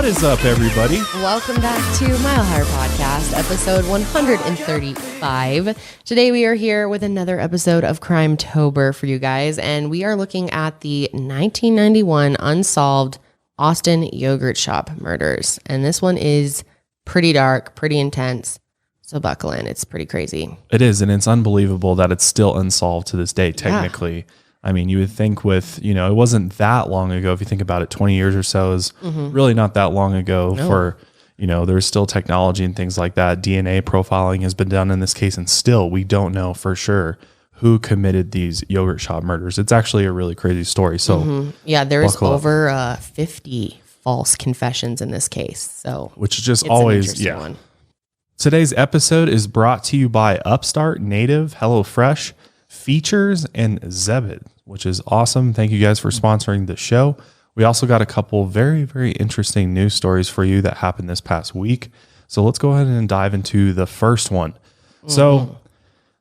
What is up, everybody? Welcome back to Mile Higher Podcast, episode 135. Today we are here with another episode of Crime-tober for you guys, and we are looking at the 1991 unsolved Austin yogurt shop murders. And this one is pretty dark, pretty intense, so buckle in. It's pretty crazy. It is, and it's unbelievable that it's still unsolved to this day, technically. Yeah. I mean, you would think with, it wasn't that long ago. If you think about it, 20 years or so is really not that long ago for, there's still technology and things like that. DNA profiling has been done in this case, and still we don't know for sure who committed these yogurt shop murders. It's actually a really crazy story. So yeah, there's over 50 false confessions in this case. So which is just always, one. Today's episode is brought to you by Upstart, Native, HelloFresh, Features, and Zebed, which is awesome. Thank you guys for sponsoring the show. We also got a couple very, very interesting news stories for you that happened this past week. So let's go ahead and dive into the first one. So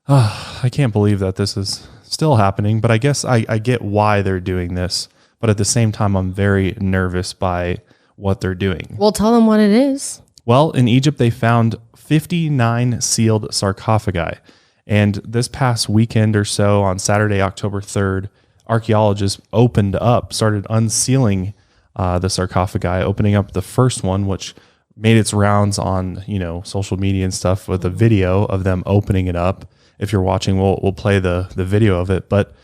I can't believe that this is still happening, but I guess I get why they're doing this. But at the same time, I'm very nervous by what they're doing. Well, tell them what it is. Well, in Egypt, they found 59 sealed sarcophagi. And this past weekend or so, on Saturday, October 3rd, archaeologists started unsealing the sarcophagi, opening up the first one, which made its rounds on, social media and stuff with a video of them opening it up. If you're watching, we'll play the video of it. But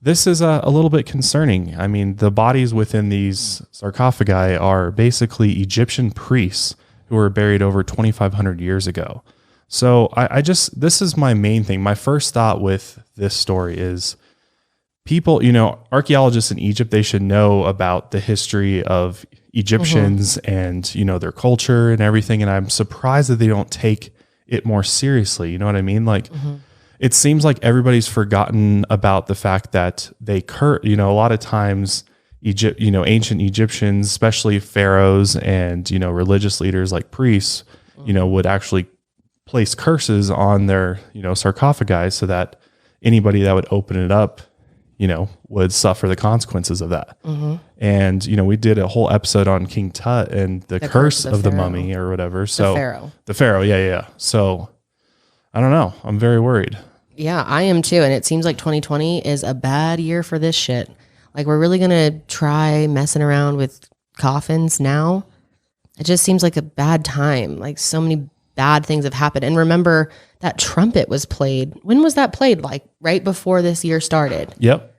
this is a little bit concerning. I mean, the bodies within these sarcophagi are basically Egyptian priests who were buried over 2,500 years ago. So this is my main thing. My first thought with this story is people, archaeologists in Egypt, they should know about the history of Egyptians and, their culture and everything. And I'm surprised that they don't take it more seriously. You know what I mean? Like, it seems like everybody's forgotten about the fact that a lot of times ancient Egyptians, especially pharaohs and, religious leaders like priests, would actually place curses on their, sarcophagi so that anybody that would open it up, would suffer the consequences of that. And, we did a whole episode on King Tut and the curse of the mummy or whatever. So the Pharaoh. Yeah. So I don't know. I'm very worried. Yeah, I am too. And it seems like 2020 is a bad year for this shit. Like, we're really going to try messing around with coffins now. It just seems like a bad time. Like, so many bad things have happened. And remember, that trumpet was played. When was that played? Like, right before this year started. Yep.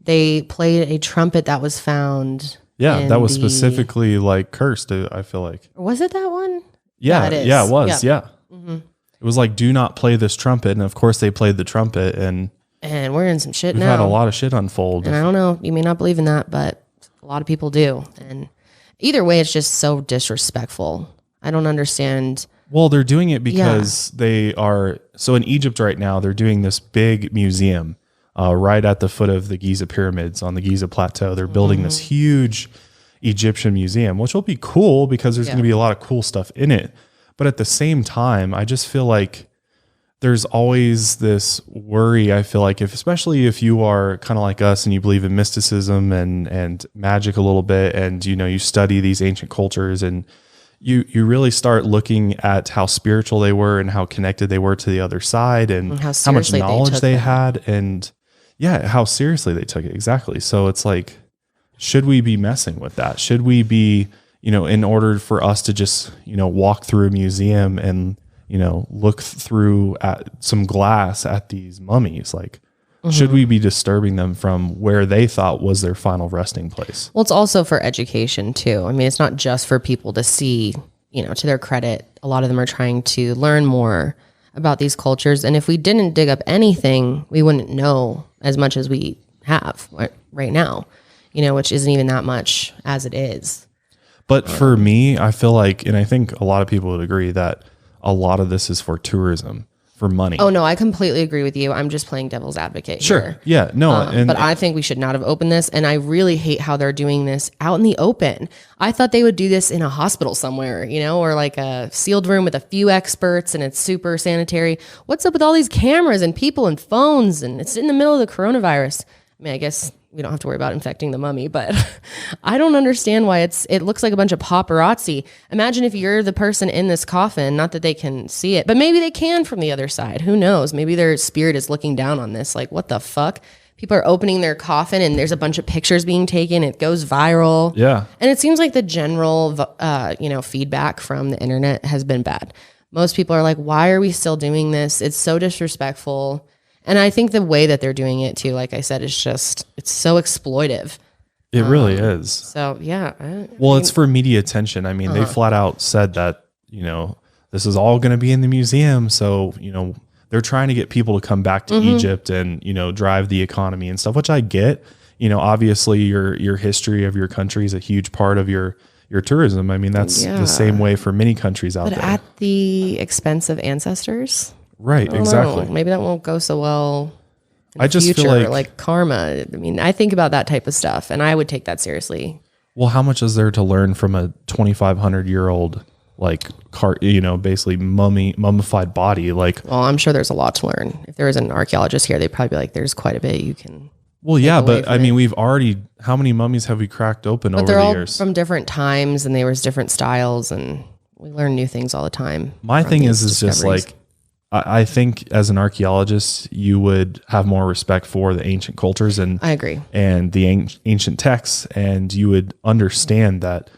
They played a trumpet that was found. Yeah, that was specifically like cursed, I feel like. Was it that one? Yeah, it was. Yep. Yeah. It was like, do not play this trumpet. And of course they played the trumpet, and we're in some shit now. We've had a lot of shit unfold. And I don't know, you may not believe in that, but a lot of people do. And either way, it's just so disrespectful. I don't understand. Well, they're doing it because they are. So in Egypt right now, they're doing this big museum right at the foot of the Giza pyramids on the Giza plateau. They're building this huge Egyptian museum, which will be cool because there's going to be a lot of cool stuff in it. But at the same time, I just feel like there's always this worry. I feel like especially if you are kind of like us and you believe in mysticism and magic a little bit, and you study these ancient cultures, and you really start looking at how spiritual they were and how connected they were to the other side, and how much knowledge they had, and how seriously they took it. Exactly. So it's like, should we be messing with that? Should we be, in order for us to just, walk through a museum and, look through at some glass at these mummies, like, should we be disturbing them from where they thought was their final resting place? Well, it's also for education too. I mean, it's not just for people to see, to their credit. A lot of them are trying to learn more about these cultures. And if we didn't dig up anything, we wouldn't know as much as we have right now, which isn't even that much as it is. But for me, I feel like, and I think a lot of people would agree, that a lot of this is for tourism, for money. Oh, no, I completely agree with you. I'm just playing devil's advocate here. Sure. Yeah. No. But I think we should not have opened this. And I really hate how they're doing this out in the open. I thought they would do this in a hospital somewhere, or like a sealed room with a few experts and it's super sanitary. What's up with all these cameras and people and phones? And it's in the middle of the coronavirus. I mean, I guess we don't have to worry about infecting the mummy, but I don't understand why it looks like a bunch of paparazzi. Imagine if you're the person in this coffin, not that they can see it, but maybe they can from the other side. Who knows? Maybe their spirit is looking down on this. Like, what the fuck? People are opening their coffin and there's a bunch of pictures being taken. It goes viral. Yeah. And it seems like the general, feedback from the internet has been bad. Most people are like, why are we still doing this? It's so disrespectful. And I think the way that they're doing it too, like I said, is just, it's so exploitive. It really is. So yeah. It's for media attention. I mean, they flat out said that, this is all going to be in the museum. So, they're trying to get people to come back to Egypt and, drive the economy and stuff, which I get. Obviously your history of your country is a huge part of your tourism. I mean, that's the same way for many countries out there. But at the expense of ancestors? Right, exactly. Maybe that won't go so well in I the just future, feel like karma. I mean, I think about that type of stuff, and I would take that seriously. Well, how much is there to learn from a 2,500-year-old, basically mummified body? Well, I'm sure there's a lot to learn. If there was an archaeologist here, they'd probably be like, there's quite a bit you can. Well, yeah, but I mean, how many mummies have we cracked open over the years? From different times, and there was different styles, and we learn new things all the time. My thing is just like, I think as an archaeologist, you would have more respect for the ancient cultures and I agree, and the ancient texts, and you would understand that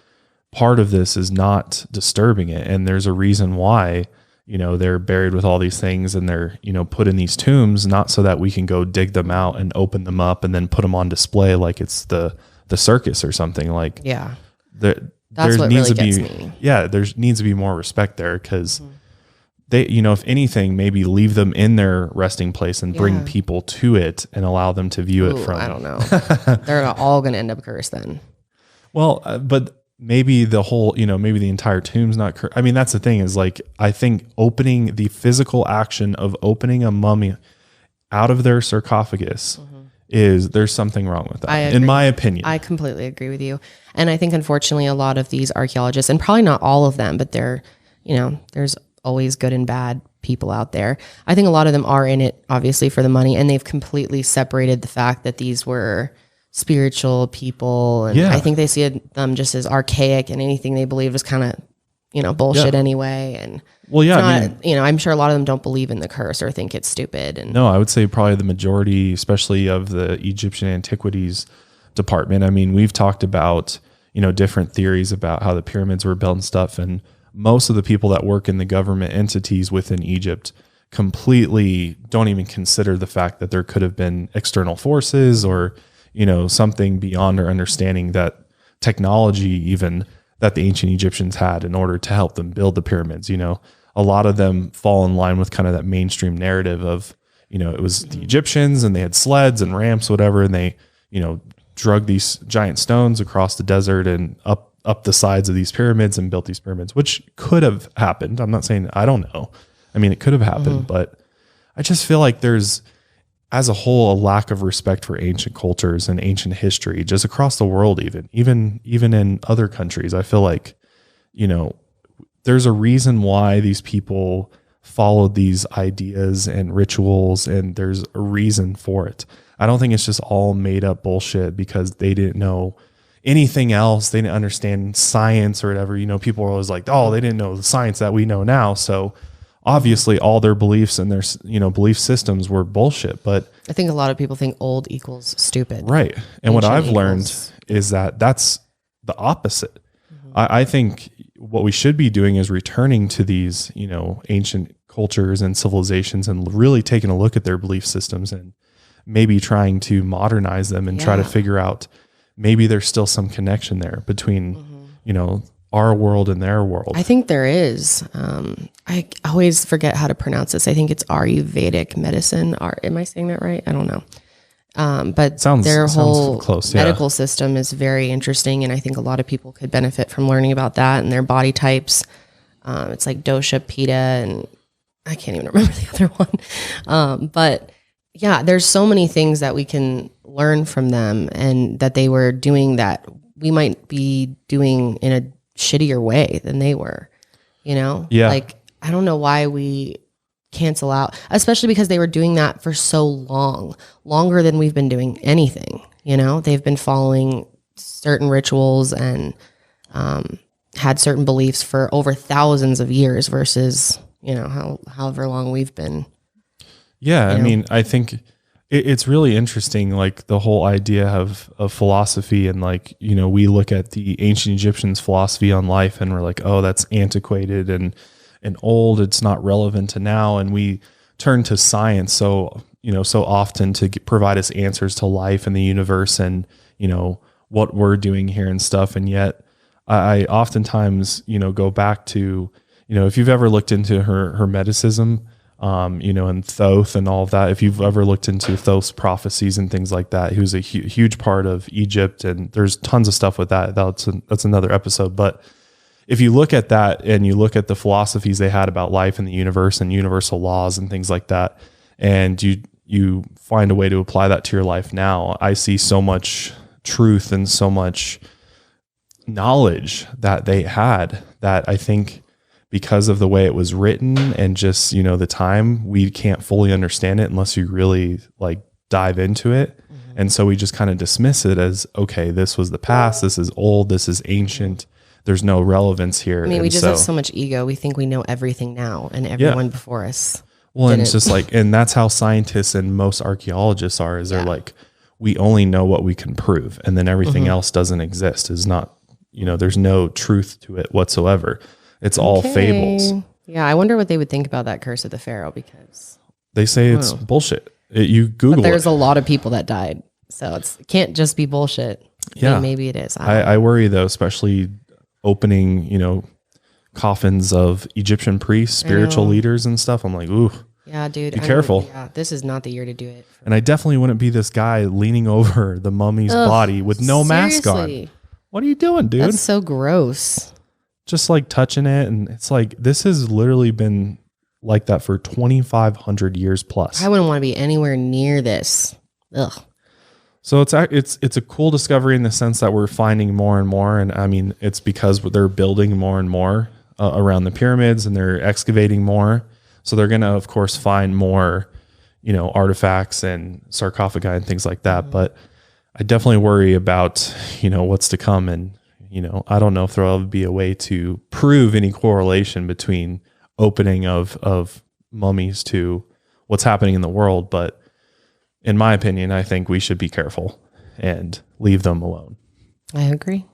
part of this is not disturbing it, and there's a reason why they're buried with all these things, and they're put in these tombs, not so that we can go dig them out and open them up and then put them on display like it's the circus or something. Like, yeah, that's what needs really to gets be me. Yeah, there needs to be more respect there, because they, if anything, maybe leave them in their resting place and bring people to it and allow them to view it from. I don't know. They're all going to end up cursed then. Well, but maybe the whole, maybe the entire tomb's not cursed. I mean, that's the thing is, like, I think opening the physical action of opening a mummy out of their sarcophagus there's something wrong with that, in my opinion. I completely agree with you. And I think, unfortunately, a lot of these archaeologists, and probably not all of them, but there's always good and bad people out there. I think a lot of them are in it, obviously, for the money, and they've completely separated the fact that these were spiritual people. And I think they see them just as archaic, and anything they believe is kind of, bullshit anyway. And I'm sure a lot of them don't believe in the curse or think it's stupid. And no, I would say probably the majority, especially of the Egyptian antiquities department. I mean, we've talked about, different theories about how the pyramids were built and stuff. And most of the people that work in the government entities within Egypt completely don't even consider the fact that there could have been external forces or, something beyond our understanding, that technology even that the ancient Egyptians had in order to help them build the pyramids. A lot of them fall in line with kind of that mainstream narrative of, it was the Egyptians and they had sleds and ramps, whatever, and they, drug these giant stones across the desert and up the sides of these pyramids and built these pyramids, which could have happened. I'm not saying, I don't know. I mean, it could have happened, but I just feel like there's, as a whole, a lack of respect for ancient cultures and ancient history, just across the world, even in other countries. I feel like, there's a reason why these people followed these ideas and rituals, and there's a reason for it. I don't think it's just all made up bullshit because they didn't know anything else. They didn't understand science or whatever. People are always like, oh, they didn't know the science that we know now. So obviously all their beliefs and their, belief systems were bullshit. But I think a lot of people think old equals stupid. Right. And what I've learned is that that's the opposite. I think what we should be doing is returning to these, ancient cultures and civilizations and really taking a look at their belief systems and maybe trying to modernize them and try to figure out maybe there's still some connection there between, our world and their world. I think there is. I always forget how to pronounce this. I think it's Ayurvedic medicine. Am I saying that right? I don't know. But their whole medical system is very interesting. And I think a lot of people could benefit from learning about that and their body types. It's like dosha, pitta, and I can't even remember the other one. But yeah, there's so many things that we can learn from them and that they were doing that we might be doing in a shittier way than they were, Yeah. Like, I don't know why we cancel out, especially because they were doing that for so long, longer than we've been doing anything, You know, they've been following certain rituals and had certain beliefs for over thousands of years versus, you know, however long we've been. Yeah. I mean, I think it's really interesting, like the whole idea of philosophy, and like, you know, we look at the ancient Egyptians' philosophy on life and we're like, oh, that's antiquated and old. It's not relevant to now. And we turn to science so often to provide us answers to life and the universe and, you know, what we're doing here and stuff. And yet I oftentimes, you know, go back to, you know, if you've ever looked into Hermeticism, you know, and Thoth and all of that, if you've ever looked into Thoth's prophecies and things like that, he was a huge part of Egypt, and there's tons of stuff with that. That's another episode. But if you look at that and you look at the philosophies they had about life and the universe and universal laws and things like that, and you find a way to apply that to your life now, I see so much truth and so much knowledge that they had that I think, because of the way it was written and just, you know, the time, we can't fully understand it unless you really like dive into it. Mm-hmm. And so we just kind of dismiss it as, okay, this was the past, this is old, this is ancient, there's no relevance here. I mean, we just have so much ego. We think we know everything now, and everyone before us. Well, and it's just like, and that's how scientists and most archaeologists are, is they're like, we only know what we can prove, and then everything else doesn't exist, is not, you know, there's no truth to it whatsoever. It's all fables. Yeah, I wonder what they would think about that curse of the Pharaoh, because they say it's bullshit. You Google but there's it. a lot of people that died, so it can't just be bullshit. Yeah, maybe it is. I worry though, especially opening, you know, coffins of Egyptian priests, spiritual leaders and stuff. I'm like, ooh. Yeah, dude. Be careful. Yeah, this is not the year to do it. And I definitely wouldn't be this guy leaning over the mummy's body with no mask on. What are you doing, dude? That's so gross. Just like touching it, and it's like, this has literally been like that for 2,500 years plus. I wouldn't want to be anywhere near this. Ugh. So it's a cool discovery in the sense that we're finding more and more, and I mean, it's because they're building more and more around the pyramids, and they're excavating more. So they're going to, of course, find more, you know, artifacts and sarcophagi and things like that. But I definitely worry about, you know, what's to come. And, you know, I don't know if there'll be a way to prove any correlation between opening of mummies to what's happening in the world. But in my opinion, I think we should be careful and leave them alone. I agree.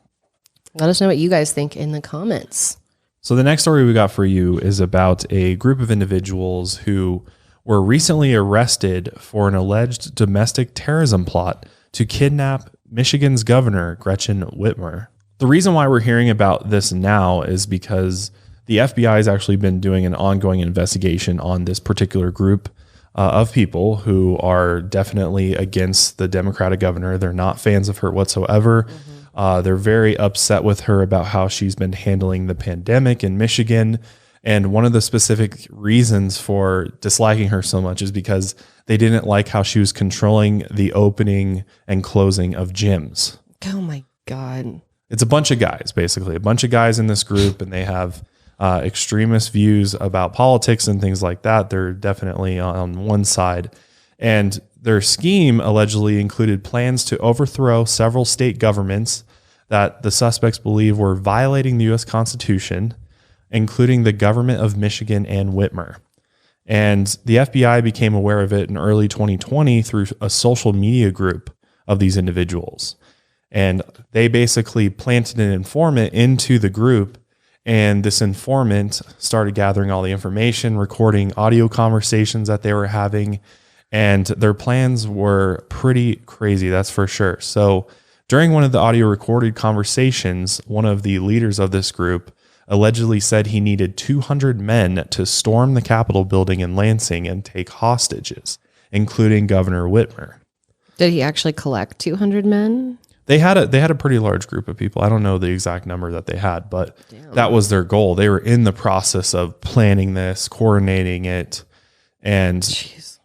Let us know what you guys think in the comments. So the next story we got for you is about a group of individuals who were recently arrested for an alleged domestic terrorism plot to kidnap Michigan's governor, Gretchen Whitmer. The reason why we're hearing about this now is because the FBI has actually been doing an ongoing investigation on this particular group of people who are definitely against the Democratic governor. They're not fans of her whatsoever. They're very upset with her about how she's been handling the pandemic in Michigan. And one of the specific reasons for disliking her so much is because they didn't like how she was controlling the opening and closing of gyms. Oh my God. It's a bunch of guys, basically, a bunch of guys in this group, and they have extremist views about politics and things like that. They're definitely on one side. And their scheme allegedly included plans to overthrow several state governments that the suspects believe were violating the U.S. Constitution, including the government of Michigan and Whitmer. And the FBI became aware of it in early 2020 through a social media group of these individuals. And they basically planted an informant into the group, and this informant started gathering all the information, recording audio conversations that they were having, and their plans were pretty crazy, that's for sure. So during one of the audio recorded conversations, one of the leaders of this group allegedly said he needed 200 men to storm the Capitol building in Lansing and take hostages, including Governor Whitmer. Did he actually collect 200 men? They had a pretty large group of people. I don't know the exact number that they had, but that was their goal. They were in the process of planning this, coordinating it, and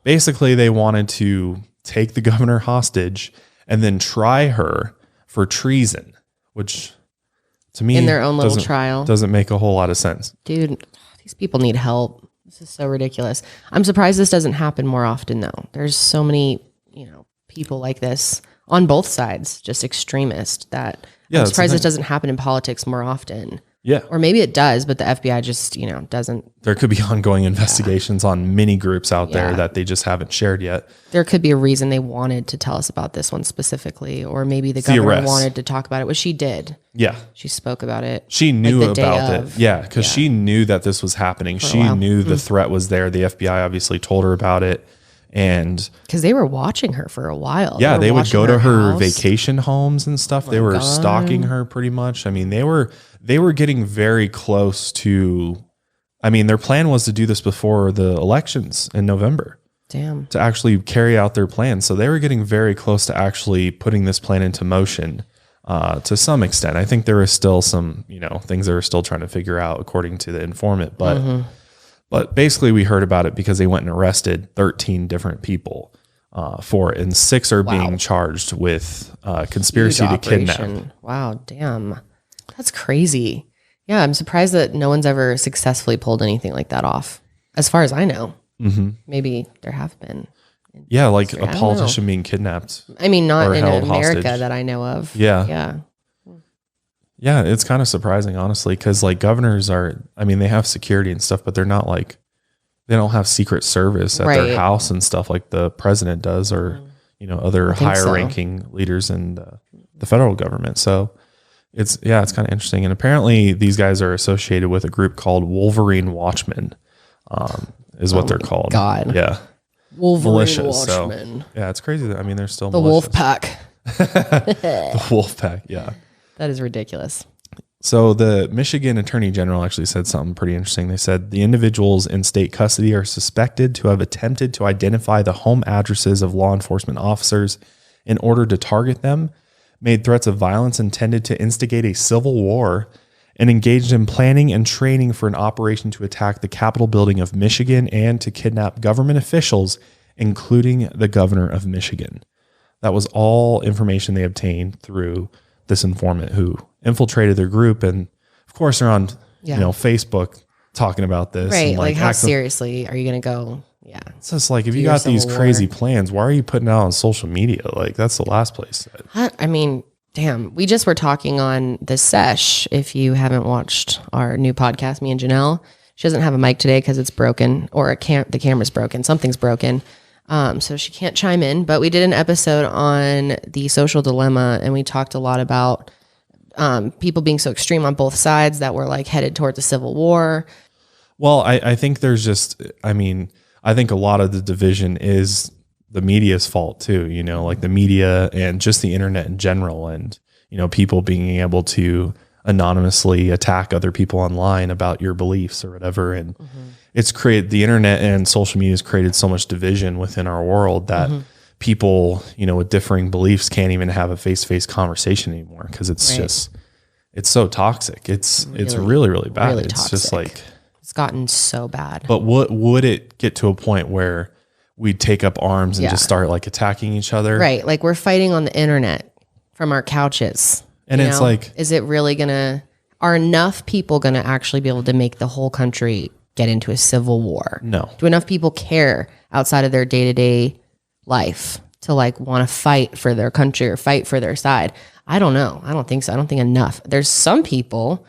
basically they wanted to take the governor hostage and then try her for treason, which to me in their own little trial doesn't make a whole lot of sense. Dude, these people need help. This is so ridiculous. I'm surprised this doesn't happen more often though. There's so many, people like this on both sides, just extremist, that I'm surprised this doesn't happen in politics more often. Yeah. Or maybe it does, but the FBI just, doesn't. There could be ongoing investigations on many groups out there that they just haven't shared yet. There could be a reason they wanted to tell us about this one specifically, or maybe the governor wanted to talk about it, which she did. Yeah. She spoke about it. She knew about it. Yeah, because she knew that this was happening. She knew the threat was there. The FBI obviously told her about it. And because they were watching her for a while. Yeah, they would go to her vacation homes and stuff. They were stalking her pretty much. I mean, they were getting very close to, I mean, their plan was to do this before the elections in November. Damn. To actually carry out their plan. So they were getting very close to actually putting this plan into motion to some extent. I think there is still some, things they were still trying to figure out according to the informant. But basically we heard about it because they went and arrested 13 different people for it. And 6 are being charged with conspiracy to kidnap. Wow, damn. That's crazy. Yeah, I'm surprised that no one's ever successfully pulled anything like that off, as far as I know. Mm-hmm. Maybe there have been. Yeah, like a politician being kidnapped. I mean, not in America hostage. That I know of. Yeah. Yeah, it's kind of surprising, honestly, because like governors they have security and stuff, but they're not like, they don't have Secret Service at their house and stuff like the president does, or, other higher ranking leaders in the federal government. So it's kind of interesting. And apparently these guys are associated with a group called Wolverine Watchmen, is what they're called. God. Yeah. Wolverine Watchmen. So, yeah, it's crazy that, they're still the malicious. Wolf Pack. The Wolf Pack, yeah. That is ridiculous. So the Michigan Attorney General actually said something pretty interesting. They said the individuals in state custody are suspected to have attempted to identify the home addresses of law enforcement officers in order to target them, made threats of violence intended to instigate a civil war, and engaged in planning and training for an operation to attack the Capitol building of Michigan and to kidnap government officials, including the governor of Michigan. That was all information they obtained through this informant who infiltrated their group. And of course they're on, Facebook talking about this. Right. And like how seriously are you going to go? Yeah. It's just like, if you got these crazy plans, why are you putting it out on social media? Like that's the last place. Damn. We just were talking on the sesh. If you haven't watched our new podcast, me and Janelle, she doesn't have a mic today because it's broken, or the camera's broken. Something's broken. So she can't chime in, but we did an episode on the social dilemma, and we talked a lot about people being so extreme on both sides that we're like headed towards a civil war. Well, I think there's just, I think a lot of the division is the media's fault too, like the media and just the internet in general, and, people being able to anonymously attack other people online about your beliefs or whatever. And it's created, the internet and social media has created so much division within our world that people, with differing beliefs can't even have a face-to-face conversation anymore. Cause it's just, it's so toxic. It's really, really bad. Really it's toxic. Just like, it's gotten so bad. But would it get to a point where we'd take up arms and just start like attacking each other? Right. Like we're fighting on the internet from our couches. And it's like, is it really are enough people going to actually be able to make the whole country get into a civil war? No. Do enough people care outside of their day-to-day life to like want to fight for their country or fight for their side? I don't know. I don't think so. I don't think enough. There's some people,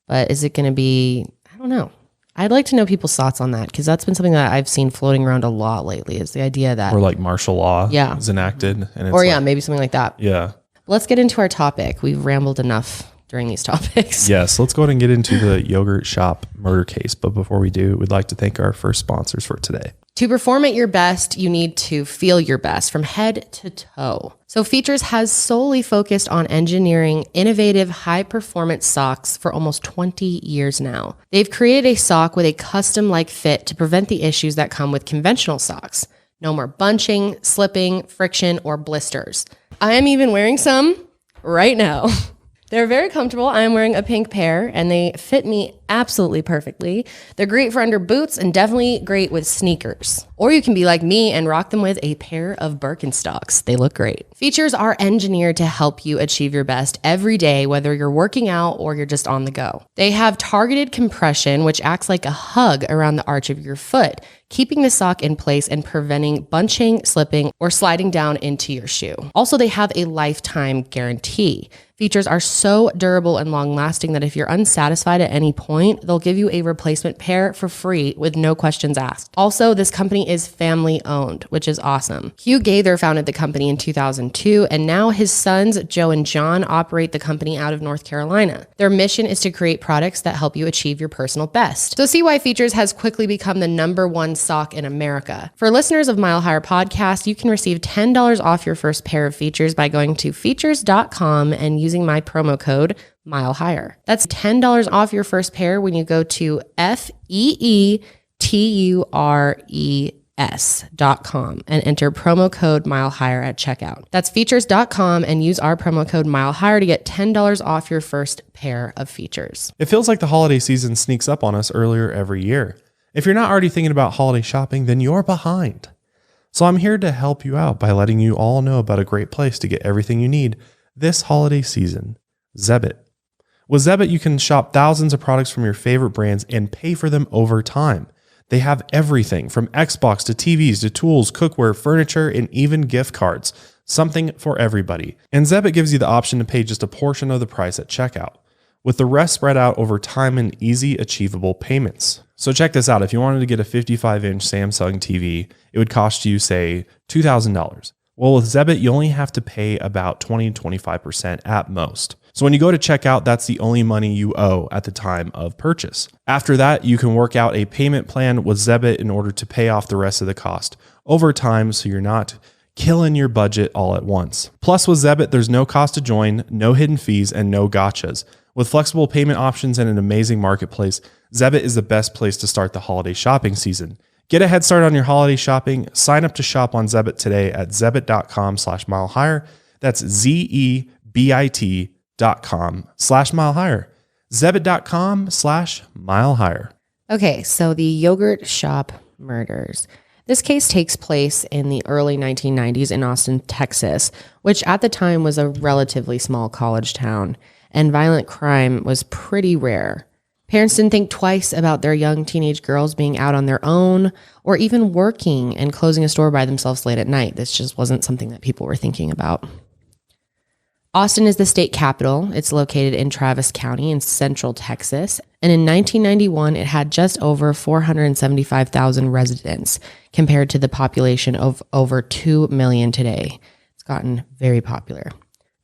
but is it going to be, I don't know. I'd like to know people's thoughts on that, because that's been something that I've seen floating around a lot lately, is the idea that, or like martial law is enacted. And it's maybe something like that. Yeah. Let's get into our topic. We've rambled enough during these topics. Yes, let's go ahead and get into the yogurt shop murder case. But before we do, we'd like to thank our first sponsors for today. To perform at your best, you need to feel your best from head to toe. So Features has solely focused on engineering innovative, high-performance socks for almost 20 years now. They've created a sock with a custom-like fit to prevent the issues that come with conventional socks. No more bunching, slipping, friction, or blisters. I am even wearing some right now. They're very comfortable. I am wearing a pink pair, and they fit me absolutely perfectly. They're great for under boots and definitely great with sneakers Or you can be like me and rock them with a pair of Birkenstocks. They look great. Features are engineered to help you achieve your best every day, whether you're working out or you're just on the go. They have targeted compression, which acts like a hug around the arch of your foot, keeping the sock in place and preventing bunching, slipping, or sliding down into your shoe. Also, they have a lifetime guarantee. Features are so durable and long-lasting that if you're unsatisfied at any point, they'll give you a replacement pair for free with no questions asked. Also, this company is family-owned, which is awesome. Hugh Gaither founded the company in 2002, and now his sons, Joe and John, operate the company out of North Carolina. Their mission is to create products that help you achieve your personal best. So see why Features has quickly become the #1 sock in America. For listeners of Mile Higher Podcast, you can receive $10 off your first pair of Features by going to features.com and using my promo code Mile Higher. That's $10 off your first pair when you go to feetures.com and enter promo code Mile Higher at checkout. That's features.com and use our promo code Mile Higher to get $10 off your first pair of Features. It feels like the holiday season sneaks up on us earlier every year. If you're not already thinking about holiday shopping, then you're behind. So I'm here to help you out by letting you all know about a great place to get everything you need this holiday season, Zebbit. With Zebbit, you can shop thousands of products from your favorite brands and pay for them over time. They have everything from Xbox to TVs to tools, cookware, furniture, and even gift cards. Something for everybody. And Zebbit gives you the option to pay just a portion of the price at checkout, with the rest spread out over time in easy, achievable payments. So check this out. If you wanted to get a 55-inch Samsung TV, it would cost you, say, $2,000. Well, with Zebbit, you only have to pay about 20-25% at most. So when you go to checkout, that's the only money you owe at the time of purchase. After that, you can work out a payment plan with Zebbit in order to pay off the rest of the cost over time, so you're not killing your budget all at once. Plus, with Zebbit, there's no cost to join, no hidden fees, and no gotchas. With flexible payment options and an amazing marketplace, Zebbit is the best place to start the holiday shopping season. Get a head start on your holiday shopping. Sign up to shop on Zebbit today at zebbit.com/milehigher. That's ZEBIT.com/milehigher. Zebbit.com/milehigher. Okay, so the yogurt shop murders. This case takes place in the early 1990s in Austin, Texas, which at the time was a relatively small college town, and violent crime was pretty rare. Parents didn't think twice about their young teenage girls being out on their own or even working and closing a store by themselves late at night. This just wasn't something that people were thinking about. Austin is the state capital. It's located in Travis County in central Texas. And in 1991, it had just over 475,000 residents compared to the population of over 2 million today. It's gotten very popular.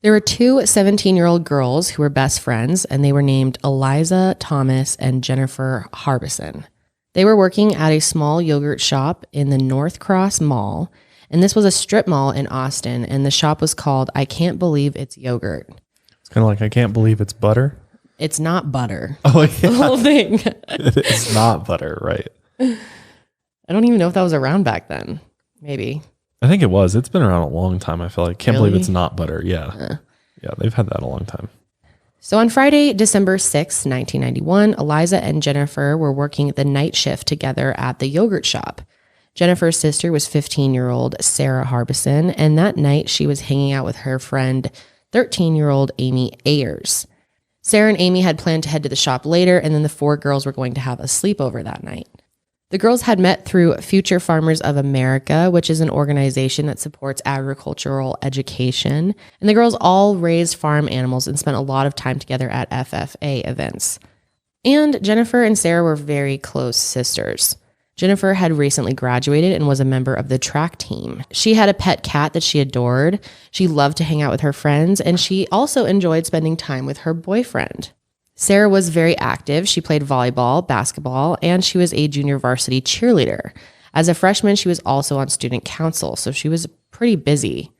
There were two 17-year-old girls who were best friends, and they were named Eliza Thomas and Jennifer Harbison. They were working at a small yogurt shop in the North Cross Mall, and this was a strip mall in Austin, and the shop was called I Can't Believe It's Yogurt. It's kind of like I can't believe it's butter. It's not butter. Oh, yeah. The whole thing. It's not butter, right? I don't even know if that was around back then. Maybe. I think it was. It's been around a long time, I feel like. Can't Really? believe it's not butter. Yeah. Yeah, they've had that a long time. So on Friday, December 6, 1991, Eliza and Jennifer were working the night shift together at the yogurt shop. Jennifer's sister was 15-year-old Sarah Harbison, and that night she was hanging out with her friend, 13-year-old Amy Ayers. Sarah and Amy had planned to head to the shop later, and then the four girls were going to have a sleepover that night. The girls had met through Future Farmers of America, which is an organization that supports agricultural education. And the girls all raised farm animals and spent a lot of time together at FFA events. And Jennifer and Sarah were very close sisters. Jennifer had recently graduated and was a member of the track team. She had a pet cat that she adored. She loved to hang out with her friends, and she also enjoyed spending time with her boyfriend. Sarah was very active. She played volleyball, basketball, and she was a junior varsity cheerleader. As a freshman, she was also on student council, so she was pretty busy.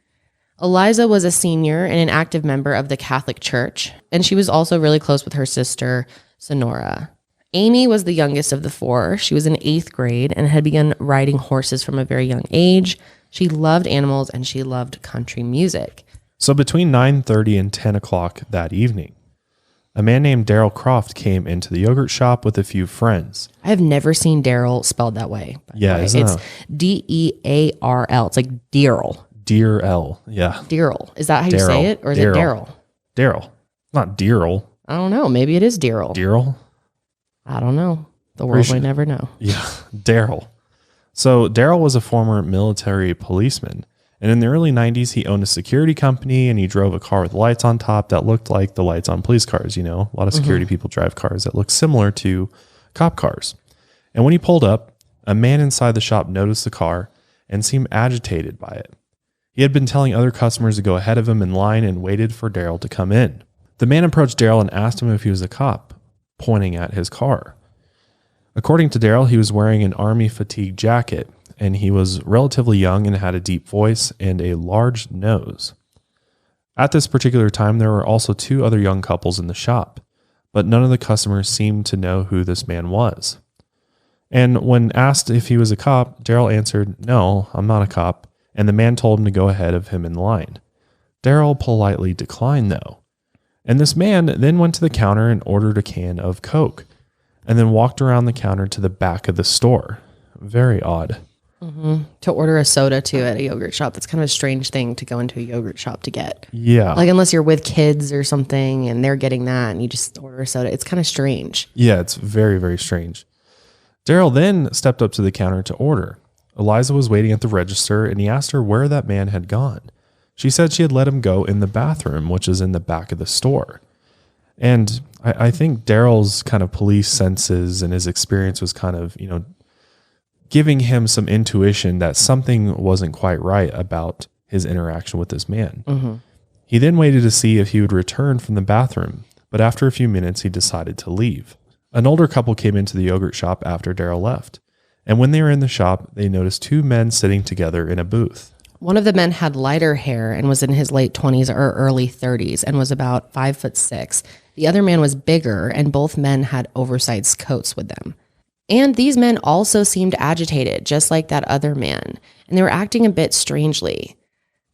Eliza was a senior and an active member of the Catholic Church, and she was also really close with her sister, Sonora. Amy was the youngest of the four. She was in 8th grade and had begun riding horses from a very young age. She loved animals and she loved country music. So between 9:30 and 10 o'clock that evening, a man named Daryl Croft came into the yogurt shop with a few friends. I have never seen Daryl spelled that way. Yeah, it's Dearl. It's like Daryl. Dear L. Yeah. Daryl. Is that how you say it? Or is it Daryl? Daryl. Not Daryl. I don't know. Maybe it is Daryl. Daryl? I don't know. The world may never know. Yeah. Daryl. So Daryl was a former military policeman. And in the early 90s, he owned a security company and he drove a car with lights on top that looked like the lights on police cars. You know, a lot of security people drive cars that look similar to cop cars. And when he pulled up, a man inside the shop noticed the car and seemed agitated by it. He had been telling other customers to go ahead of him in line and waited for Daryl to come in. The man approached Daryl and asked him if he was a cop, pointing at his car. According to Daryl, he was wearing an army fatigue jacket, and he was relatively young and had a deep voice and a large nose. At this particular time, there were also two other young couples in the shop, but none of the customers seemed to know who this man was. And when asked if he was a cop, Daryl answered, "No, I'm not a cop," and the man told him to go ahead of him in line. Daryl politely declined, though. And this man then went to the counter and ordered a can of Coke, and then walked around the counter to the back of the store. Very odd. To order a soda too at a yogurt shop. That's kind of a strange thing to go into a yogurt shop to get. Yeah. Like unless you're with kids or something and they're getting that and you just order a soda. It's kind of strange. Yeah, it's very, very strange. Daryl then stepped up to the counter to order. Eliza was waiting at the register and he asked her where that man had gone. She said she had let him go in the bathroom, which is in the back of the store. And I think Daryl's kind of police senses and his experience was kind of, giving him some intuition that something wasn't quite right about his interaction with this man. He then waited to see if he would return from the bathroom, but after a few minutes, he decided to leave. An older couple came into the yogurt shop after Daryl left, and when they were in the shop, they noticed two men sitting together in a booth. One of the men had lighter hair and was in his late 20s or early 30s and was about 5'6". The other man was bigger, and both men had oversized coats with them. And these men also seemed agitated, just like that other man, and they were acting a bit strangely.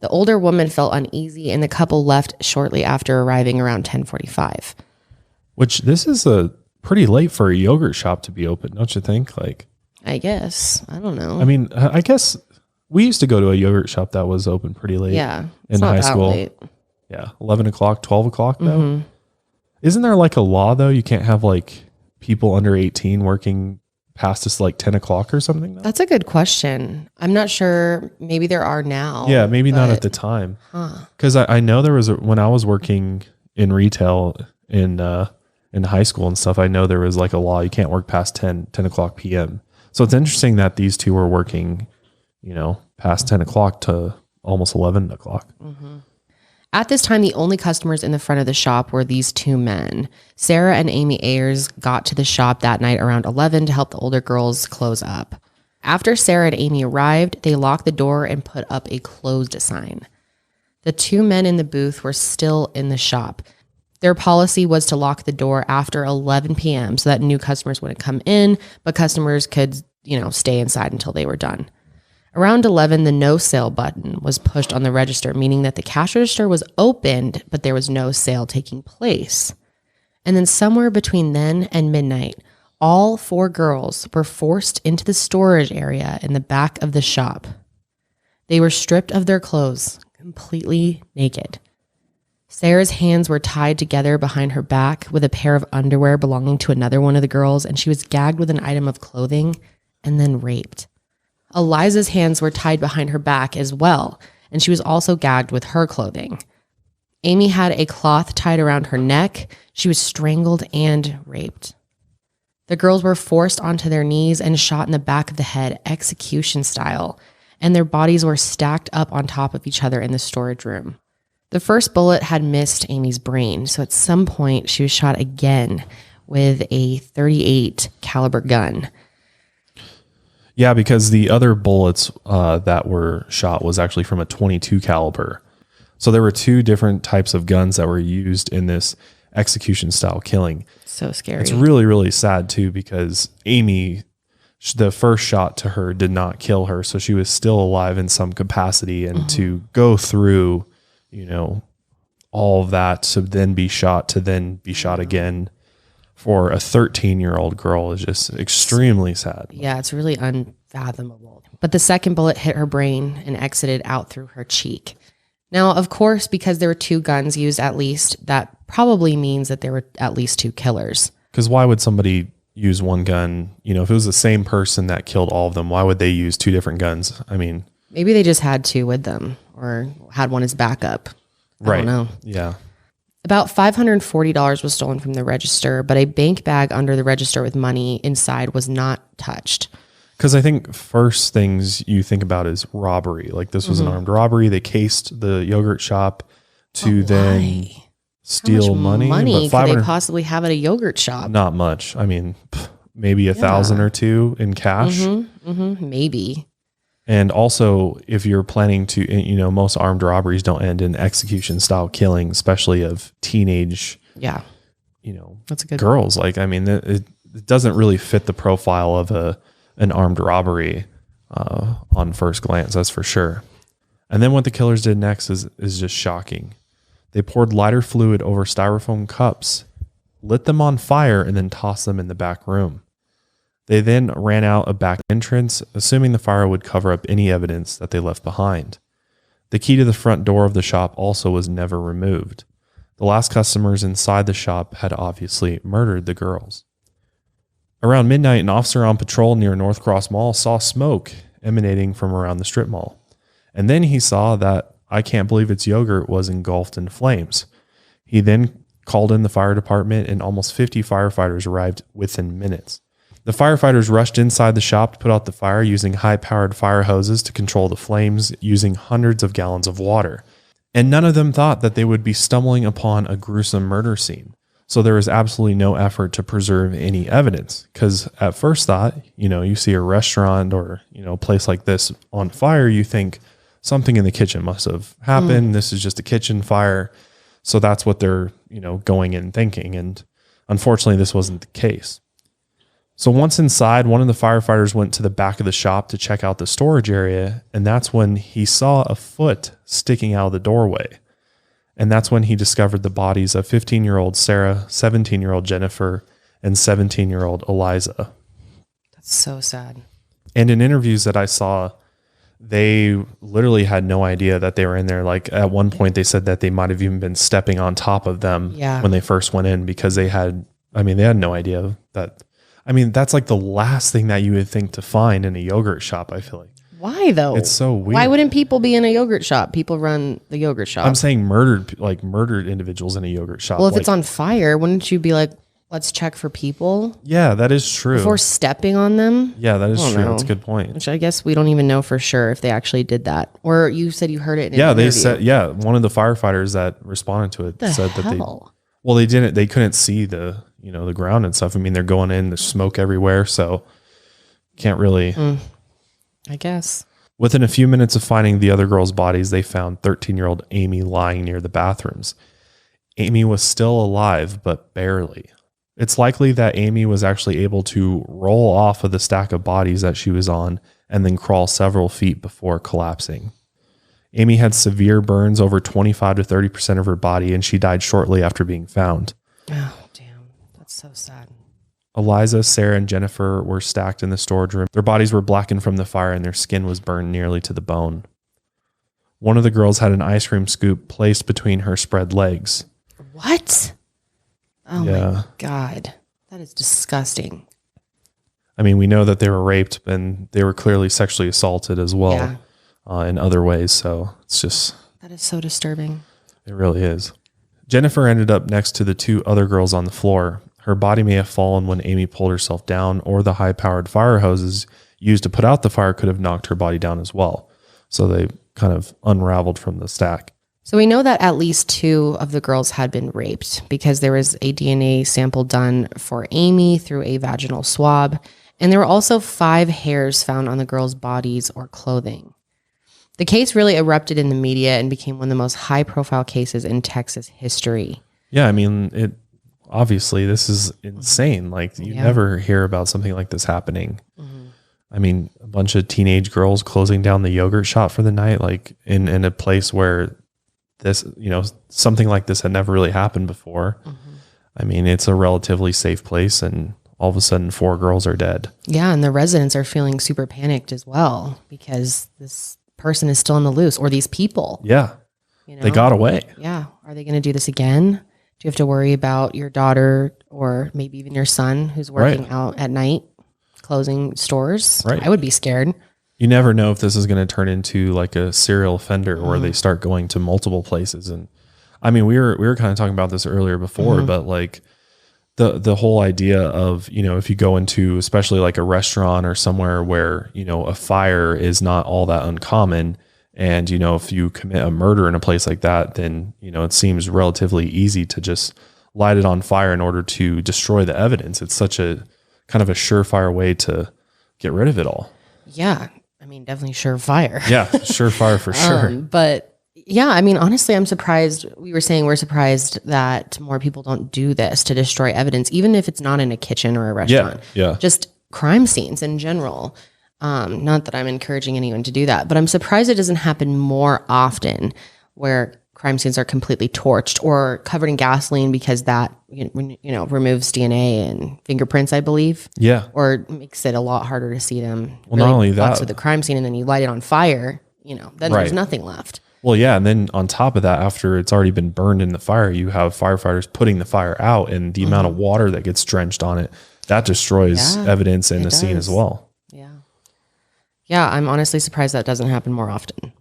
The older woman felt uneasy, and the couple left shortly after arriving around 10:45. Which, this is pretty late for a yogurt shop to be open, don't you think? I guess. I don't know. I mean, I guess we used to go to a yogurt shop that was open pretty late. Yeah. In high school. Late. Yeah. 11 o'clock, 12 o'clock though. Isn't there a law though? You can't have people under 18 working past us 10 o'clock or something? That's a good question. I'm not sure. Maybe there are now. Yeah, maybe not at the time. Because I know there was, when I was working in retail in high school and stuff, I know there was a law, you can't work past 10 o'clock p.m. So it's interesting that these two were working, past 10 o'clock to almost 11 o'clock. At this time, the only customers in the front of the shop were these two men. Sarah and Amy Ayers got to the shop that night around 11 to help the older girls close up. After Sarah and Amy arrived, they locked the door and put up a closed sign. The two men in the booth were still in the shop. Their policy was to lock the door after 11 p.m. so that new customers wouldn't come in, but customers could, stay inside until they were done. Around 11, the no sale button was pushed on the register, meaning that the cash register was opened, but there was no sale taking place. And then somewhere between then and midnight, all four girls were forced into the storage area in the back of the shop. They were stripped of their clothes, completely naked. Sarah's hands were tied together behind her back with a pair of underwear belonging to another one of the girls, and she was gagged with an item of clothing and then raped. Eliza's hands were tied behind her back as well, and she was also gagged with her clothing. Amy had a cloth tied around her neck. She was strangled and raped. The girls were forced onto their knees and shot in the back of the head, execution style, and their bodies were stacked up on top of each other in the storage room. The first bullet had missed Amy's brain, so at some point she was shot again with a .38 caliber gun. Yeah, because the other bullets that were shot was actually from a .22 caliber. So there were two different types of guns that were used in this execution style killing. So scary. It's really, really sad too, because Amy, the first shot to her did not kill her. So she was still alive in some capacity, and to go through, all of that to then be shot again for a 13-year-old girl is just extremely sad. Yeah, it's really unfathomable. But the second bullet hit her brain and exited out through her cheek. Now, of course, because there were 2 guns used at least, that probably means that there were at least 2 killers. Because why would somebody use one gun? You know, if it was the same person that killed all of them, why would they use 2 different guns? I mean, maybe they just had 2 with them or had one as backup. I don't know. Yeah. About $540 was stolen from the register, but a bank bag under the register with money inside was not touched. Because I think first things you think about is robbery. Like this was an armed robbery. They cased the yogurt shop to then steal money. Money could they possibly have at a yogurt shop? Not much. I mean, maybe $1,000 or $2,000 in cash. Maybe. And also, if you're planning to, you know, most armed robberies don't end in execution style killing, especially of teenage, you know, that's a good girls. Like, I mean, it doesn't really fit the profile of an armed robbery on first glance. That's for sure. And then what the killers did next is just shocking. They poured lighter fluid over styrofoam cups, lit them on fire, and then tossed them in the back room. They then ran out a back entrance, assuming the fire would cover up any evidence that they left behind. The key to the front door of the shop also was never removed. The last customers inside the shop had obviously murdered the girls. Around midnight, an officer on patrol near North Cross Mall saw smoke emanating from around the strip mall. And then he saw that I Can't Believe It's Yogurt was engulfed in flames. He then called in the fire department, and almost 50 firefighters arrived within minutes. The firefighters rushed inside the shop to put out the fire using high-powered fire hoses to control the flames using hundreds of gallons of water. And none of them thought that they would be stumbling upon a gruesome murder scene. So there was absolutely no effort to preserve any evidence. Because at first thought, you know, you see a restaurant or, you know, a place like this on fire, you think something in the kitchen must have happened. This is just a kitchen fire. So that's what they're, you know, going in thinking. And unfortunately, this wasn't the case. So once inside, one of the firefighters went to the back of the shop to check out the storage area, and that's when he saw a foot sticking out of the doorway. And that's when he discovered the bodies of 15-year-old Sarah, 17-year-old Jennifer, and 17-year-old Eliza. That's so sad. And in interviews that I saw, they literally had no idea that they were in there. Like at one point, they said that they might have even been stepping on top of them when they first went in because they had no idea that... I mean, that's like the last thing that you would think to find in a yogurt shop, I feel like. Why though? It's so weird. Why wouldn't people be in a yogurt shop? People run the yogurt shop. I'm saying murdered individuals in a yogurt shop. Well, if it's on fire, wouldn't you be like, let's check for people? Yeah, that is true. Before stepping on them? Yeah, that is true. That's a good point. Which I guess we don't even know for sure if they actually did that. Or you said you heard it in an interview. They said, one of the firefighters that responded to it said that they couldn't see the ground and stuff. I mean, they're going in, there's smoke everywhere, so can't really. I guess. Within a few minutes of finding the other girls' bodies, they found 13-year-old Amy lying near the bathrooms. Amy was still alive, but barely. It's likely that Amy was actually able to roll off of the stack of bodies that she was on and then crawl several feet before collapsing. Amy had severe burns over 25 to 30% of her body, and she died shortly after being found. Oh, damn. That's so sad. Eliza, Sarah, and Jennifer were stacked in the storage room. Their bodies were blackened from the fire, and their skin was burned nearly to the bone. One of the girls had an ice cream scoop placed between her spread legs. What? Oh, my God. That is disgusting. I mean, we know that they were raped, and they were clearly sexually assaulted as well in other ways. So it's just... That is so disturbing. It really is. Jennifer ended up next to the two other girls on the floor. Her body may have fallen when Amy pulled herself down, or the high-powered fire hoses used to put out the fire could have knocked her body down as well. So they kind of unraveled from the stack. So we know that at least 2 of the girls had been raped because there was a DNA sample done for Amy through a vaginal swab. And there were also 5 hairs found on the girls' bodies or clothing. The case really erupted in the media and became one of the most high-profile cases in Texas history. Yeah, I mean, obviously, this is insane. Like, you never hear about something like this happening. Mm-hmm. I mean, a bunch of teenage girls closing down the yogurt shop for the night, like in a place where this, something like this had never really happened before. I mean, it's a relatively safe place, and all of a sudden 4 girls are dead. Yeah. And the residents are feeling super panicked as well because this person is still on the loose, or these people. Yeah. They got away. Yeah. Are they going to do this again? Do you have to worry about your daughter or maybe even your son who's working out at night, closing stores? Right. I would be scared. You never know if this is going to turn into like a serial offender where they start going to multiple places. And I mean, we were kind of talking about this earlier before, but like the whole idea of, if you go into especially like a restaurant or somewhere where, a fire is not all that uncommon. And, if you commit a murder in a place like that, then, it seems relatively easy to just light it on fire in order to destroy the evidence. It's such a kind of a surefire way to get rid of it all. Yeah. I mean, definitely surefire. Yeah, surefire for sure. But yeah, I mean, honestly, I'm surprised. We're surprised that more people don't do this to destroy evidence, even if it's not in a kitchen or a restaurant. Yeah. Just crime scenes in general. Not that I'm encouraging anyone to do that, but I'm surprised it doesn't happen more often where crime scenes are completely torched or covered in gasoline because that, removes DNA and fingerprints, I believe. Yeah. Or makes it a lot harder to see them. Well, not only that, with the crime scene, and then you light it on fire, then there's nothing left. Well, yeah. And then on top of that, after it's already been burned in the fire, you have firefighters putting the fire out, and the amount of water that gets drenched on it, that destroys evidence in the scene as well. Yeah, I'm honestly surprised that doesn't happen more often.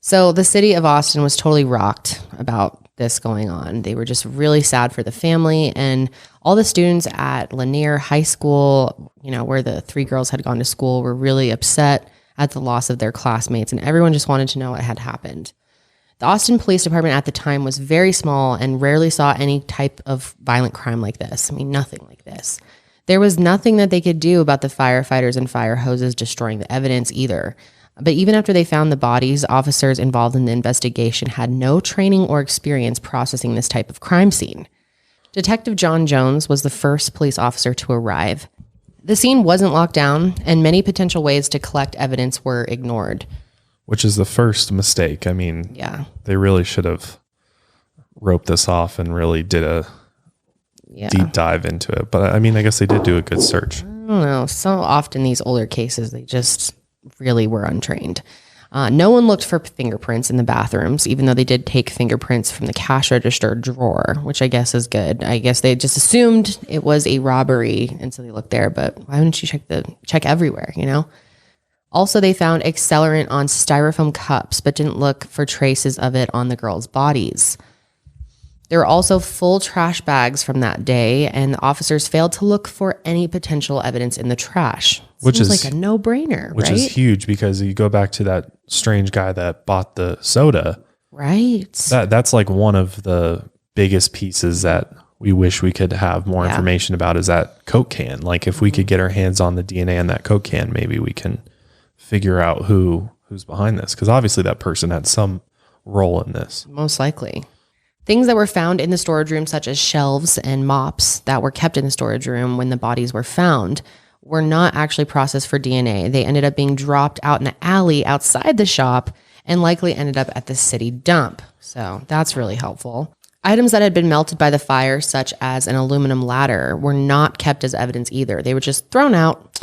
So the city of Austin was totally rocked about this going on. They were just really sad for the family, and all the students at Lanier High School, where the 3 girls had gone to school, were really upset at the loss of their classmates, and everyone just wanted to know what had happened. The Austin Police Department at the time was very small and rarely saw any type of violent crime like this. I mean, nothing like this. There was nothing that they could do about the firefighters and fire hoses destroying the evidence either. But even after they found the bodies, officers involved in the investigation had no training or experience processing this type of crime scene. Detective John Jones was the first police officer to arrive. The scene wasn't locked down, and many potential ways to collect evidence were ignored. Which is the first mistake. I mean, they really should have roped this off and really did a deep dive into it. But I mean, I guess they did do a good search. I don't know. So often these older cases, they just really were untrained. No one looked for fingerprints in the bathrooms, even though they did take fingerprints from the cash register drawer, which I guess is good. I guess they just assumed it was a robbery, and so they looked there. But why wouldn't you check everywhere, Also, they found accelerant on styrofoam cups, but didn't look for traces of it on the girls' bodies. There were also full trash bags from that day, and the officers failed to look for any potential evidence in the trash. Which is like a no-brainer, which right? is huge, because you go back to that strange guy that bought the soda. Right. That's like one of the biggest pieces that we wish we could have more information about, is that Coke can. Like, if we could get our hands on the DNA on that Coke can, maybe we can figure out who's behind this, because obviously that person had some role in this. Most likely. Things that were found in the storage room, such as shelves and mops that were kept in the storage room when the bodies were found, were not actually processed for DNA. They ended up being dropped out in an alley outside the shop and likely ended up at the city dump. So that's really helpful. Items that had been melted by the fire, such as an aluminum ladder, were not kept as evidence either. They were just thrown out.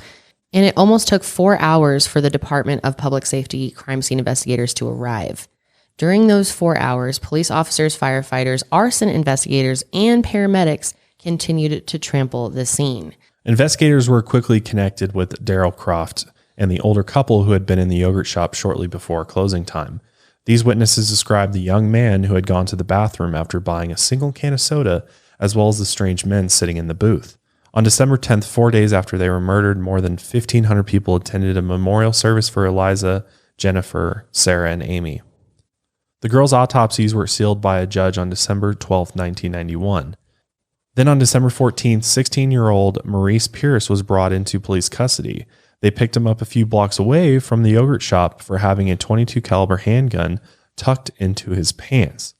And it almost took 4 hours for the Department of Public Safety crime scene investigators to arrive. During those 4 hours, police officers, firefighters, arson investigators, and paramedics continued to trample the scene. Investigators were quickly connected with Daryl Croft and the older couple who had been in the yogurt shop shortly before closing time. These witnesses described the young man who had gone to the bathroom after buying a single can of soda, as well as the strange men sitting in the booth. On December 10th, 4 days after they were murdered, more than 1,500 people attended a memorial service for Eliza, Jennifer, Sarah, and Amy. The girls' autopsies were sealed by a judge on December 12, 1991. Then on December 14th, 16-year-old Maurice Pierce was brought into police custody. They picked him up a few blocks away from the yogurt shop for having a .22 caliber handgun tucked into his pants.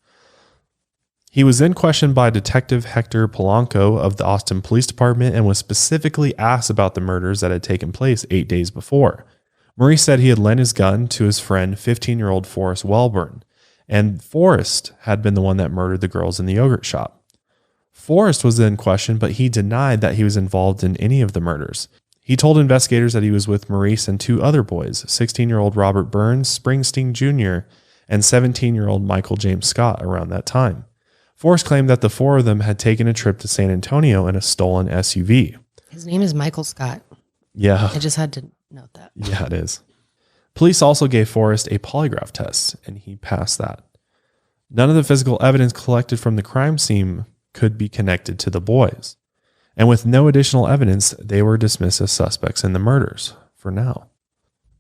He was then questioned by Detective Hector Polanco of the Austin Police Department and was specifically asked about the murders that had taken place 8 days before. Maurice said he had lent his gun to his friend, 15-year-old Forrest Welburn, and Forrest had been the one that murdered the girls in the yogurt shop. Forrest was then questioned, but he denied that he was involved in any of the murders. He told investigators that he was with Maurice and two other boys, 16-year-old Robert Burns Springsteen Jr. and 17-year-old Michael James Scott around that time. Forrest claimed that the four of them had taken a trip to San Antonio in a stolen SUV. His name is Michael Scott. Yeah. I just had to note that. Yeah, it is. Police also gave Forrest a polygraph test, and he passed that. None of the physical evidence collected from the crime scene could be connected to the boys. And with no additional evidence, they were dismissed as suspects in the murders for now.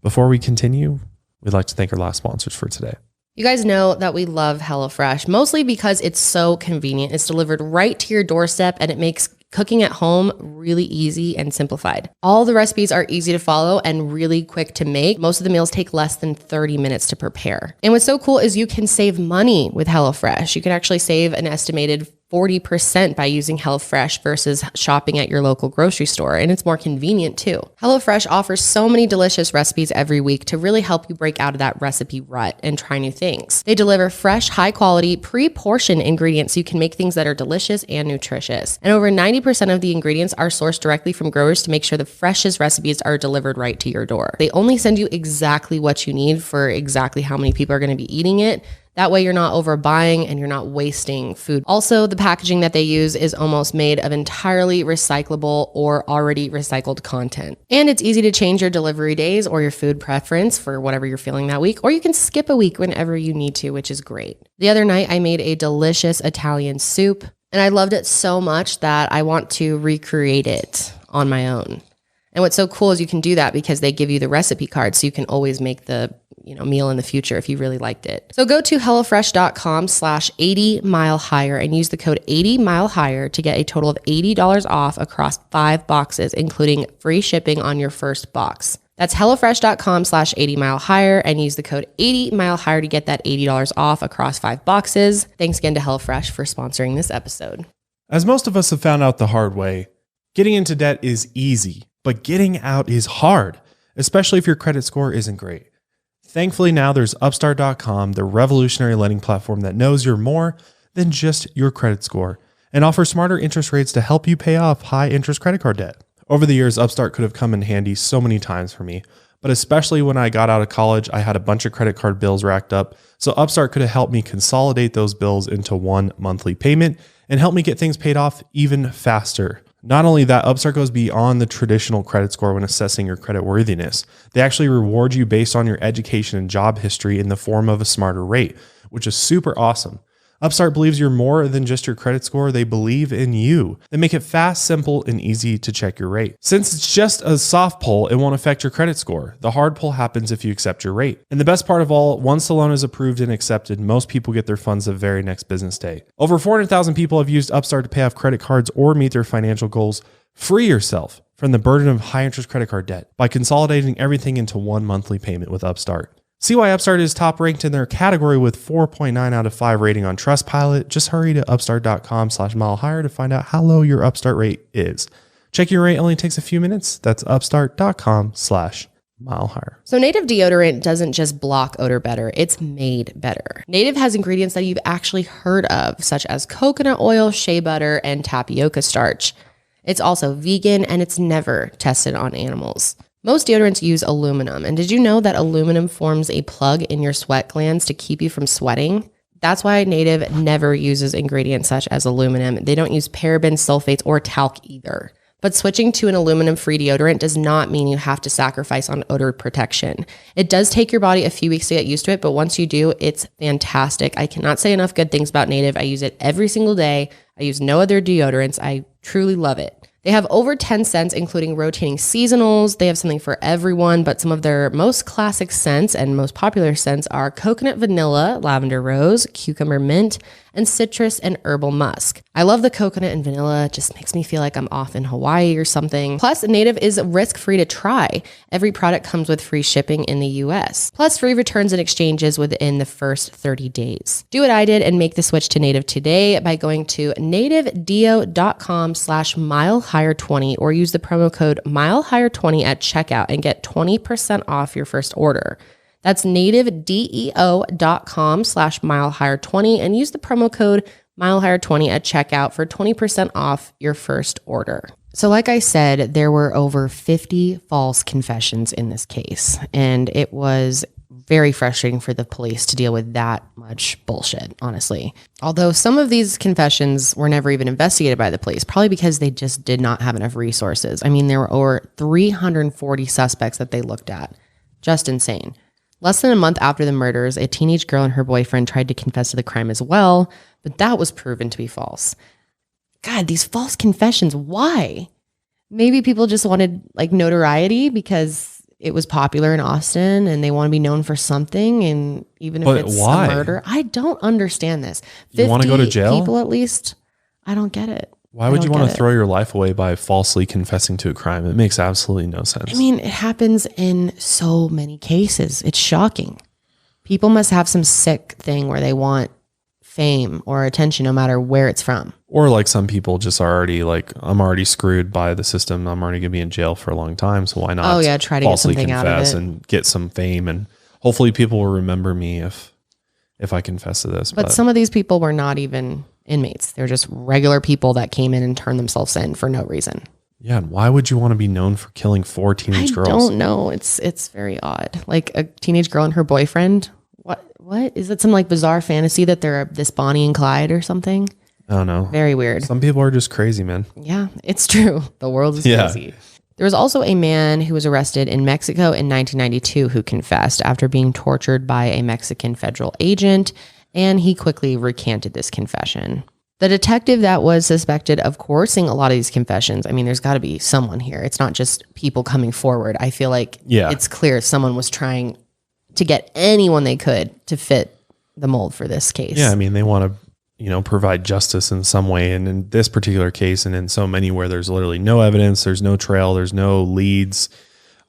Before we continue, we'd like to thank our last sponsors for today. You guys know that we love HelloFresh, mostly because it's so convenient. It's delivered right to your doorstep and it makes cooking at home really easy and simplified. All the recipes are easy to follow and really quick to make. Most of the meals take less than 30 minutes to prepare. And what's so cool is you can save money with HelloFresh. You can actually save an estimated 40% by using HelloFresh versus shopping at your local grocery store. And it's more convenient too. HelloFresh offers so many delicious recipes every week to really help you break out of that recipe rut and try new things. They deliver fresh, high quality, pre-portioned ingredients so you can make things that are delicious and nutritious. And over 90% of the ingredients are sourced directly from growers to make sure the freshest recipes are delivered right to your door. They only send you exactly what you need for exactly how many people are going to be eating it. That way you're not overbuying and you're not wasting food. Also, the packaging that they use is almost made of entirely recyclable or already recycled content. And it's easy to change your delivery days or your food preference for whatever you're feeling that week, or you can skip a week whenever you need to, which is great. The other night I made a delicious Italian soup and I loved it so much that I want to recreate it on my own. And what's so cool is you can do that because they give you the recipe card so you can always make the meal in the future if you really liked it. So go to HelloFresh.com/80milehigher and use the code 80milehigher to get a total of $80 off across 5 boxes, including free shipping on your first box. That's HelloFresh.com/80milehigher and use the code 80milehigher to get that $80 off across 5 boxes. Thanks again to HelloFresh for sponsoring this episode. As most of us have found out the hard way, getting into debt is easy, but getting out is hard, especially if your credit score isn't great. Thankfully, now there's Upstart.com, the revolutionary lending platform that knows you're more than just your credit score and offers smarter interest rates to help you pay off high interest credit card debt. Over the years, Upstart could have come in handy so many times for me, but especially when I got out of college, I had a bunch of credit card bills racked up, so Upstart could have helped me consolidate those bills into one monthly payment and help me get things paid off even faster. Not only that, Upstart goes beyond the traditional credit score when assessing your credit worthiness. They actually reward you based on your education and job history in the form of a smarter rate, which is super awesome. Upstart believes you're more than just your credit score. They believe in you. They make it fast, simple, and easy to check your rate. Since it's just a soft pull, it won't affect your credit score. The hard pull happens if you accept your rate. And the best part of all, once the loan is approved and accepted, most people get their funds the very next business day. Over 400,000 people have used Upstart to pay off credit cards or meet their financial goals. Free yourself from the burden of high interest credit card debt by consolidating everything into one monthly payment with Upstart. See why Upstart is top ranked in their category with 4.9 out of 5 rating on Trustpilot. Just hurry to upstart.com/milehigher to find out how low your Upstart rate is. Check your rate only takes a few minutes. That's upstart.com/milehigher. So Native deodorant doesn't just block odor better, it's made better. Native has ingredients that you've actually heard of, such as coconut oil, shea butter, and tapioca starch. It's also vegan and it's never tested on animals. Most deodorants use aluminum. And did you know that aluminum forms a plug in your sweat glands to keep you from sweating? That's why Native never uses ingredients such as aluminum. They don't use parabens, sulfates, or talc either. But switching to an aluminum-free deodorant does not mean you have to sacrifice on odor protection. It does take your body a few weeks to get used to it, but once you do, it's fantastic. I cannot say enough good things about Native. I use it every single day. I use no other deodorants. I truly love it. They have over 10 scents, including rotating seasonals. They have something for everyone, but some of their most classic scents and most popular scents are coconut vanilla, lavender rose, cucumber mint, and citrus and herbal musk. I love the coconut and vanilla. It just makes me feel like I'm off in Hawaii or something. Plus, Native is risk-free to try. Every product comes with free shipping in the US, plus free returns and exchanges within the first 30 days. Do what I did and make the switch to Native today by going to nativedeo.com/milehigher20 or use the promo code milehigher20 at checkout and get 20% off your first order. That's nativedeo.com/milehire20 and use the promo code milehire20 at checkout for 20% off your first order. So like I said, there were over 50 false confessions in this case, and it was very frustrating for the police to deal with that much bullshit, honestly. Although some of these confessions were never even investigated by the police, probably because they just did not have enough resources. I mean, there were over 340 suspects that they looked at. Just insane. Less than a month after the murders, a teenage girl and her boyfriend tried to confess to the crime as well, but that was proven to be false. God, these false confessions, why? Maybe people just wanted like notoriety because it was popular in Austin and they want to be known for something, and even if it's a murder. I don't understand this. 50 you want to go to jail? People at least, I don't get it. Why would you want to throw your life away by falsely confessing to a crime? It makes absolutely no sense. I mean, it happens in so many cases. It's shocking. People must have some sick thing where they want fame or attention no matter where it's from. Or like some people just are already like, I'm already screwed by the system. I'm already going to be in jail for a long time. So why not try to get something out of it and get some fame, and hopefully people will remember me if I confess to this. But some of these people were not even inmates. They're just regular people that came in and turned themselves in for no reason. Yeah, and why would you want to be known for killing 4 teenage girls? I don't know. It's very odd. Like a teenage girl and her boyfriend. What? Is it some like bizarre fantasy that they're this Bonnie and Clyde or something? I don't know. Very weird. Some people are just crazy, man. Yeah, it's true. The world is crazy. There was also a man who was arrested in Mexico in 1992 who confessed after being tortured by a Mexican federal agent, and he quickly recanted this confession. The detective that was suspected of coercing a lot of these confessions, I mean, there's got to be someone here. It's not just people coming forward. I feel like it's clear someone was trying to get anyone they could to fit the mold for this case. Yeah, I mean, they want to, provide justice in some way. And in this particular case, and in so many where there's literally no evidence, there's no trail, there's no leads,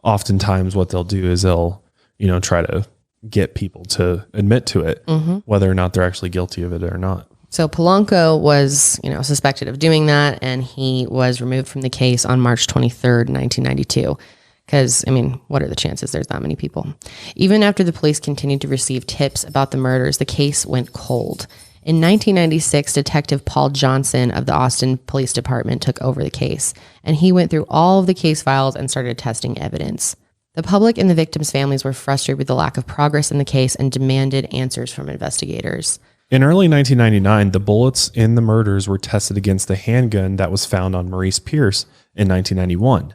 oftentimes what they'll do is they'll, try to get people to admit to it, whether or not they're actually guilty of it or not. So Polanco was, suspected of doing that, and he was removed from the case on March 23rd, 1992. Because, I mean, what are the chances there's that many people? Even after the police continued to receive tips about the murders, the case went cold. In 1996, Detective Paul Johnson of the Austin Police Department took over the case, and he went through all of the case files and started testing evidence. The public and the victims' families were frustrated with the lack of progress in the case and demanded answers from investigators. In early 1999, the bullets in the murders were tested against the handgun that was found on Maurice Pierce in 1991.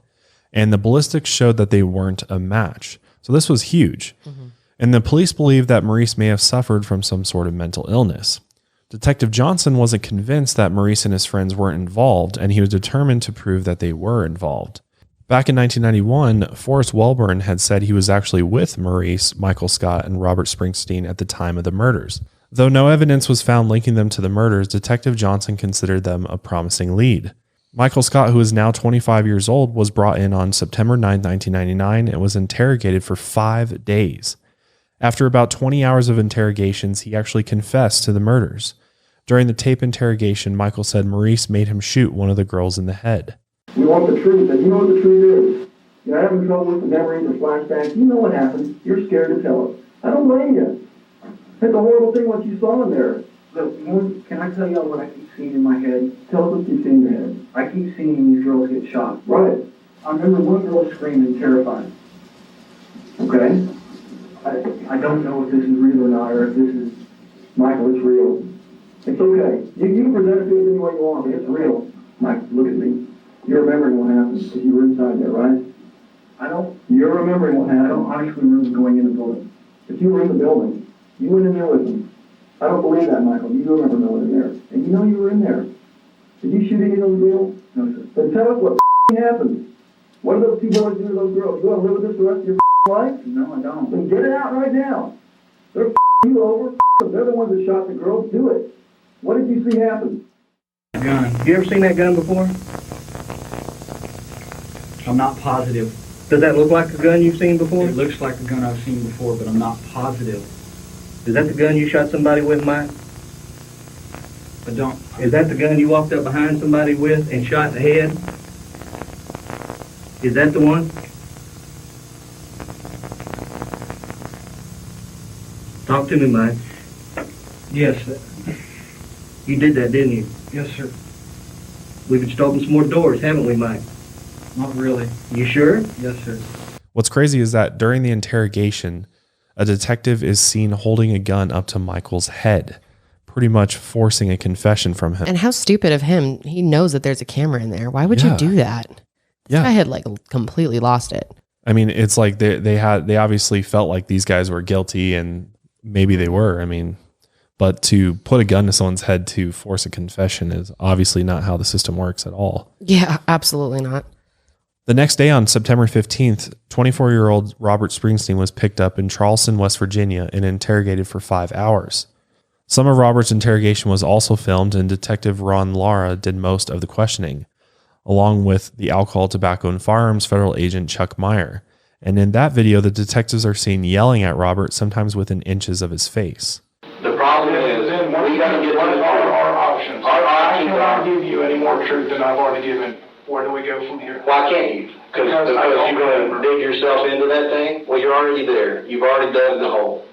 And the ballistics showed that they weren't a match. So this was huge. And the police believed that Maurice may have suffered from some sort of mental illness. Detective Johnson wasn't convinced that Maurice and his friends weren't involved, and he was determined to prove that they were involved. Back in 1991, Forrest Welburn had said he was actually with Maurice, Michael Scott, and Robert Springsteen at the time of the murders. Though no evidence was found linking them to the murders, Detective Johnson considered them a promising lead. Michael Scott, who is now 25 years old, was brought in on September 9, 1999, and was interrogated for 5 days. After about 20 hours of interrogations, he actually confessed to the murders. During the tape interrogation, Michael said Maurice made him shoot one of the girls in the head. We want the truth, and you know what the truth is. You're having trouble with the memories or flashbacks. You know what happened. You're scared to tell us. I don't blame you. It's a horrible thing what you saw in there. Look, can I tell you what I keep seeing in my head? Tell us what you see in your head. I keep seeing these girls get shot. Right. I remember one girl screaming, terrified. Okay. I don't know if this is real or not, or if this is... Michael, it's real. It's okay. You can present it to us any way you want, but it's real. Mike, look at me. You're remembering what happened because you were inside there, right? You're remembering what happened. I don't honestly remember going in the building. But you were in the building. You went in there with them. I don't believe that, Michael. You do remember going in there. And you know you were in there. Did you shoot any of those girls? No, sir. Then tell us what happened. What did those 2 boys do to those girls? You want to live with this the rest of your life? No, I don't. Then get it out right now. They're you over. They're the ones that shot the girls. Do it. What did you see happen? Gun. You ever seen that gun before? I'm not positive. Does that look like a gun you've seen before? It looks like a gun I've seen before, but I'm not positive. Is that the gun you shot somebody with, Mike? I don't. Is that the gun you walked up behind somebody with and shot in the head? Is that the one? Talk to me, Mike. Yes, You did that, didn't you? yes, sir. We've just opened some more doors, haven't we, Mike? Not really. You sure? Yes, sir. What's crazy is that during the interrogation, a detective is seen holding a gun up to Michael's head, pretty much forcing a confession from him. And how stupid of him. He knows that there's a camera in there. Why would you do that? This guy had like completely lost it. I mean, it's like they obviously felt like these guys were guilty, and maybe they were. I mean, but to put a gun to someone's head to force a confession is obviously not how the system works at all. Yeah, absolutely not. The next day on September 15th, 24-year-old Robert Springsteen was picked up in Charleston, West Virginia, and interrogated for 5 hours. Some of Robert's interrogation was also filmed, and Detective Ron Lara did most of the questioning, along with the alcohol, tobacco, and firearms federal agent Chuck Meyer. And in that video, the detectives are seen yelling at Robert, sometimes within inches of his face. The problem is, we gotta get what are our options? I cannot give you any more truth than I've already given. Where do we go from here? Why can't you? Because you're going to dig yourself into that thing? Well, you're already there. You've already dug the hole.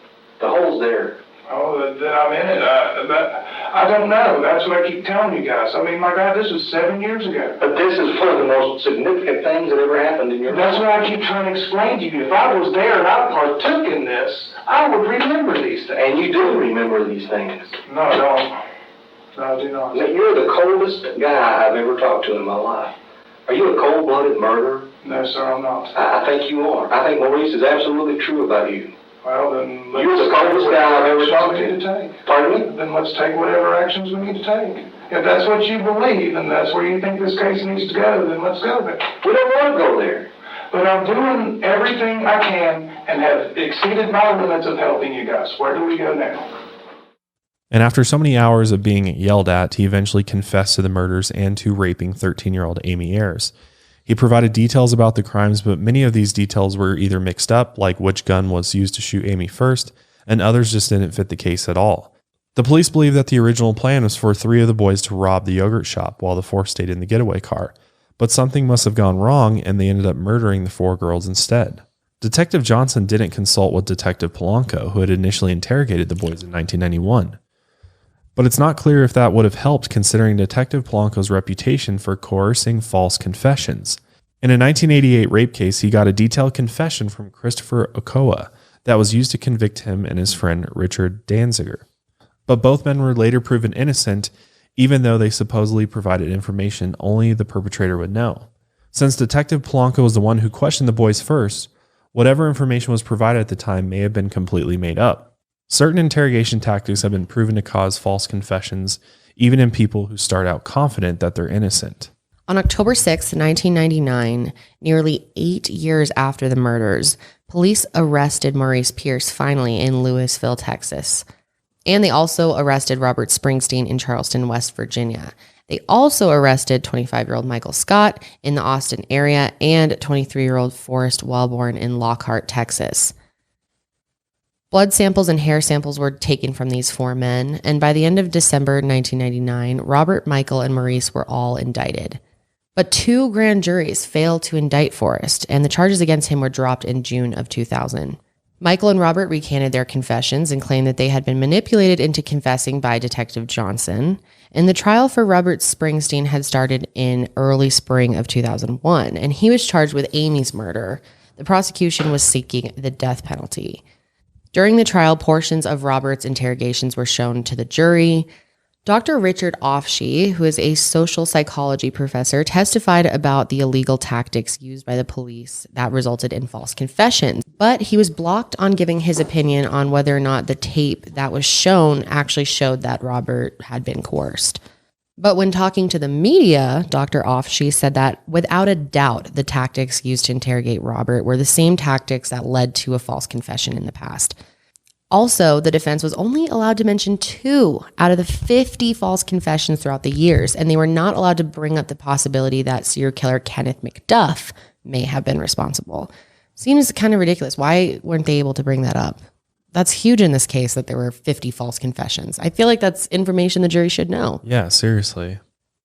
The hole's there. Oh, that I'm in it. I don't know. That's what I keep telling you guys. I mean, my God, this was 7 years ago. But this is one of the most significant things that ever happened in your life. That's what I keep trying to explain to you. If I was there and I partook in this, I would remember these things. And you do remember these things. No, I don't. No, I do not. Now, you're the coldest guy I've ever talked to in my life. Are you a cold-blooded murderer? No, sir, I'm not. I think you are. I think Maurice is absolutely true about you. Well, then You're the coldest guy I've ever talked to. Pardon me? Then let's take whatever actions we need to take. If that's what you believe and that's where you think this case needs to go, then let's go there. We don't want to go there. But I'm doing everything I can and have exceeded my limits of helping you guys. Where do we go now? And after so many hours of being yelled at, he eventually confessed to the murders and to raping 13-year-old Amy Ayers. He provided details about the crimes, but many of these details were either mixed up, like which gun was used to shoot Amy first, and others just didn't fit the case at all. The police believe that the original plan was for 3 of the boys to rob the yogurt shop while the 4th stayed in the getaway car, but something must have gone wrong and they ended up murdering the 4 girls instead. Detective Johnson didn't consult with Detective Polanco, who had initially interrogated the boys in 1991. But it's not clear if that would have helped, considering Detective Polanco's reputation for coercing false confessions. In a 1988 rape case, he got a detailed confession from Christopher Okoa that was used to convict him and his friend Richard Danziger. But both men were later proven innocent, even though they supposedly provided information only the perpetrator would know. Since Detective Polanco was the one who questioned the boys first, whatever information was provided at the time may have been completely made up. Certain interrogation tactics have been proven to cause false confessions, even in people who start out confident that they're innocent. On October 6, 1999, nearly 8 years after the murders, police arrested Maurice Pierce finally in Louisville, Texas. And they also arrested Robert Springsteen in Charleston, West Virginia. They also arrested 25-year-old Michael Scott in the Austin area and 23-year-old Forrest Wellborn in Lockhart, Texas. Blood samples and hair samples were taken from these 4 men, and by the end of December 1999, Robert, Michael, and Maurice were all indicted. But 2 grand juries failed to indict Forrest, and the charges against him were dropped in June of 2000. Michael and Robert recanted their confessions and claimed that they had been manipulated into confessing by Detective Johnson, and the trial for Robert Springsteen had started in early spring of 2001, and he was charged with Amy's murder. The prosecution was seeking the death penalty. During the trial, portions of Robert's interrogations were shown to the jury. Dr. Richard Offshee, who is a social psychology professor, testified about the illegal tactics used by the police that resulted in false confessions, but he was blocked on giving his opinion on whether or not the tape that was shown actually showed that Robert had been coerced. But when talking to the media, Dr. Offshee said that without a doubt, the tactics used to interrogate Robert were the same tactics that led to a false confession in the past. Also, the defense was only allowed to mention 2 out of the 50 false confessions throughout the years, and they were not allowed to bring up the possibility that serial killer Kenneth McDuff may have been responsible. Seems kind of ridiculous. Why weren't they able to bring that up? That's huge in this case that there were 50 false confessions. I feel like that's information the jury should know. Yeah, seriously.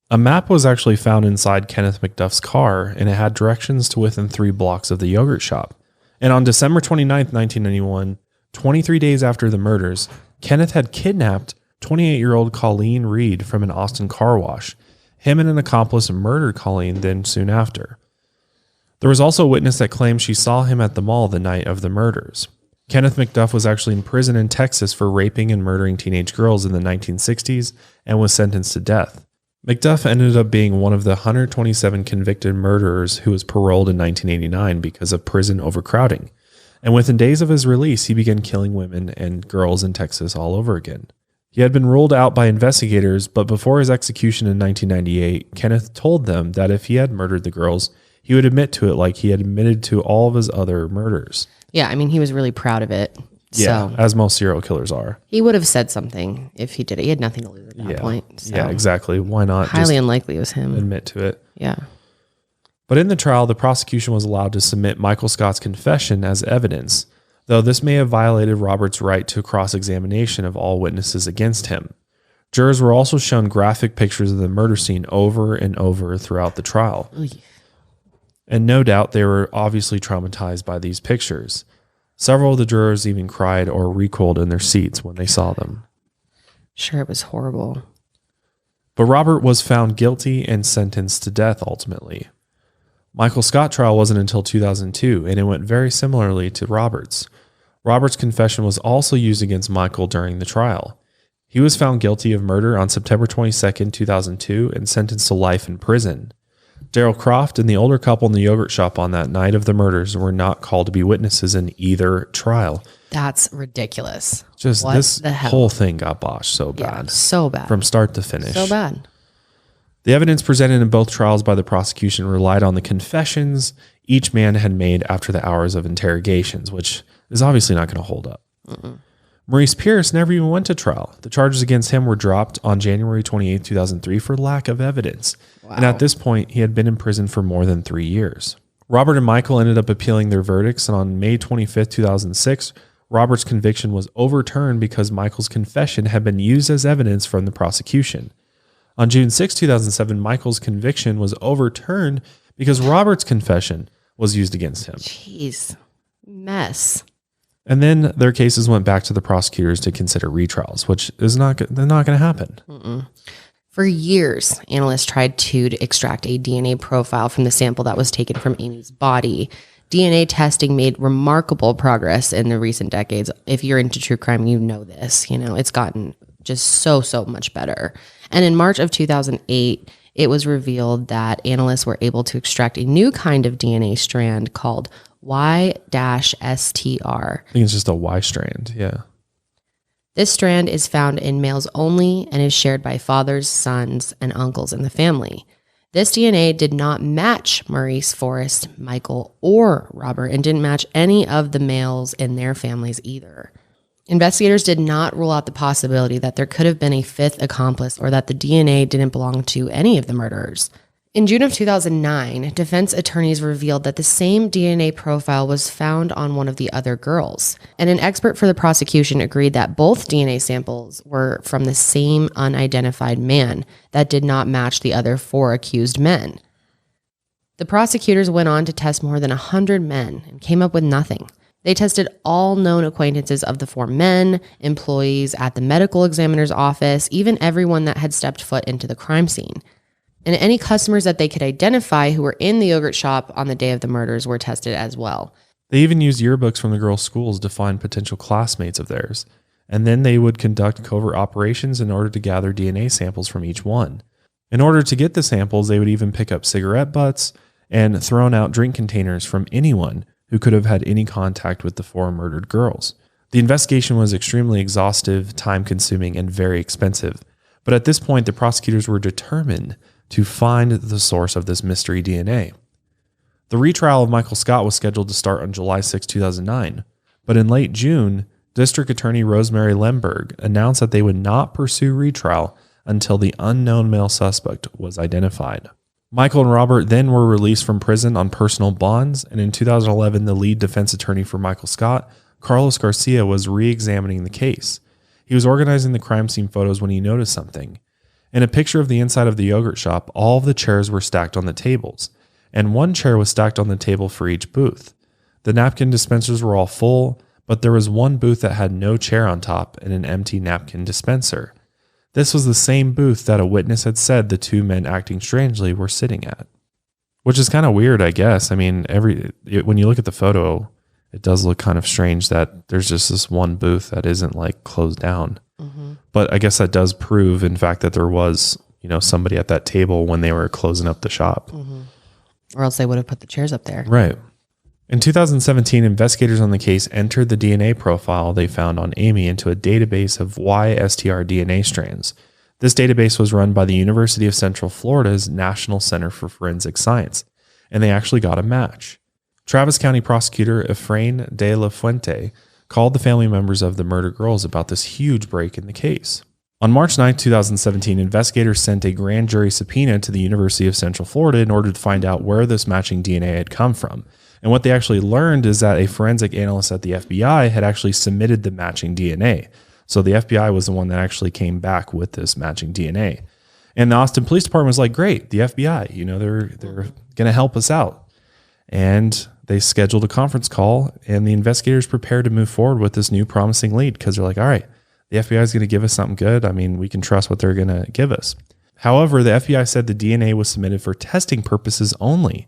A map was actually found inside Kenneth McDuff's car, and it had directions to within 3 blocks of the yogurt shop. And on December 29th, 1991, 23 days after the murders, Kenneth had kidnapped 28-year-old Colleen Reed from an Austin car wash. Him and an accomplice murdered Colleen then soon after. There was also a witness that claimed she saw him at the mall the night of the murders. Kenneth McDuff was actually in prison in Texas for raping and murdering teenage girls in the 1960s and was sentenced to death. McDuff ended up being one of the 127 convicted murderers who was paroled in 1989 because of prison overcrowding. And within days of his release, he began killing women and girls in Texas all over again. He had been ruled out by investigators, but before his execution in 1998, Kenneth told them that if he had murdered the girls, he would admit to it like he had admitted to all of his other murders. Yeah, I mean, he was really proud of it. Yeah, So as most serial killers are. he would have said something if he did it. He had nothing to lose at that point. So Yeah, exactly. Why not highly just unlikely it was him. admit to it? Yeah. But in the trial, the prosecution was allowed to submit Michael Scott's confession as evidence, though this may have violated Robert's right to cross-examination of all witnesses against him. Jurors were also shown graphic pictures of the murder scene over and over throughout the trial. Oy. And no doubt they were obviously traumatized by these pictures. Several of the jurors even cried or recoiled in their seats when they saw them. Sure, it was horrible. But Robert was found guilty and sentenced to death ultimately. Michael Scott's trial wasn't until 2002, and it went very similarly to Robert's. Robert's confession was also used against Michael during the trial. He was found guilty of murder on September 22, 2002, and sentenced to life in prison. Daryl Croft and the older couple in the yogurt shop on that night of the murders were not called to be witnesses in either trial. That's ridiculous. Just What this the hell? whole thing got botched so Yeah, bad. so bad. From start to finish. So bad. The evidence presented in both trials by the prosecution relied on the confessions each man had made after the hours of interrogations, which is obviously not going to hold up. Maurice Pierce never even went to trial. The charges against him were dropped on January 28, 2003 for lack of evidence. Wow. And at this point, he had been in prison for more than 3 years. Robert and Michael ended up appealing their verdicts, and on May 25, 2006, Robert's conviction was overturned because Michael's confession had been used as evidence from the prosecution. On June 6, 2007, Michael's conviction was overturned because Robert's confession was used against him. Jeez. Mess. And then their cases went back to the prosecutors to consider retrials, which is not going to happen. For years, analysts tried to extract a DNA profile from the sample that was taken from Amy's body. DNA testing made remarkable progress in the recent decades. If you're into true crime, you know this. You know, it's gotten just so much better. And in March of 2008, it was revealed that analysts were able to extract a new kind of DNA strand called Y-STR. I think it's just a Y strand. Yeah. This strand is found in males only and is shared by fathers, sons, and uncles in the family. This DNA did not match Maurice, Forrest, Michael, or Robert, and didn't match any of the males in their families either. Investigators did not rule out the possibility that there could have been a fifth accomplice or that the DNA didn't belong to any of the murderers. In June of 2009, defense attorneys revealed that the same DNA profile was found on one of the other girls, and an expert for the prosecution agreed that both DNA samples were from the same unidentified man that did not match the other 4 accused men. The prosecutors went on to test more than 100 men and came up with nothing. They tested all known acquaintances of the 4 men, employees at the medical examiner's office, even everyone that had stepped foot into the crime scene. And any customers that they could identify who were in the yogurt shop on the day of the murders were tested as well. They even used yearbooks from the girls' schools to find potential classmates of theirs. And then they would conduct covert operations in order to gather DNA samples from each one. In order to get the samples, they would even pick up cigarette butts and thrown out drink containers from anyone who could have had any contact with the 4 murdered girls. The investigation was extremely exhaustive, time-consuming, and very expensive. But at this point, the prosecutors were determined to find the source of this mystery DNA. The retrial of Michael Scott was scheduled to start on July 6, 2009, but in late June, District Attorney Rosemary Lemberg announced that they would not pursue retrial until the unknown male suspect was identified. Michael and Robert then were released from prison on personal bonds, and in 2011, the lead defense attorney for Michael Scott, Carlos Garcia, was re-examining the case. He was organizing the crime scene photos when he noticed something. In a picture of the inside of the yogurt shop, all of the chairs were stacked on the tables, and one chair was stacked on the table for each booth. The napkin dispensers were all full, but there was one booth that had no chair on top and an empty napkin dispenser. This was the same booth that a witness had said the two men acting strangely were sitting at, which is kind of weird, I guess. I mean, when you look at the photo, it does look kind of strange that there's just this one booth that isn't like closed down. Mm-hmm. But I guess that does prove, in fact, that there was, somebody at that table when they were closing up the shop. Mm-hmm. Or else they would have put the chairs up there. Right. In 2017, investigators on the case entered the DNA profile they found on Amy into a database of YSTR DNA strands. This database was run by the University of Central Florida's National Center for Forensic Science, and they actually got a match. Travis County prosecutor Efrain de la Fuente called the family members of the murdered girls about this huge break in the case. On March 9, 2017, investigators sent a grand jury subpoena to the University of Central Florida in order to find out where this matching DNA had come from. And what they actually learned is that a forensic analyst at the FBI had actually submitted the matching DNA. So the FBI was the one that actually came back with this matching DNA. And the Austin Police Department was like, great, the FBI, they're going to help us out. And they scheduled a conference call, and the investigators prepared to move forward with this new promising lead because they're like, all right, the FBI is going to give us something good. I mean, we can trust what they're going to give us. However, the FBI said the DNA was submitted for testing purposes only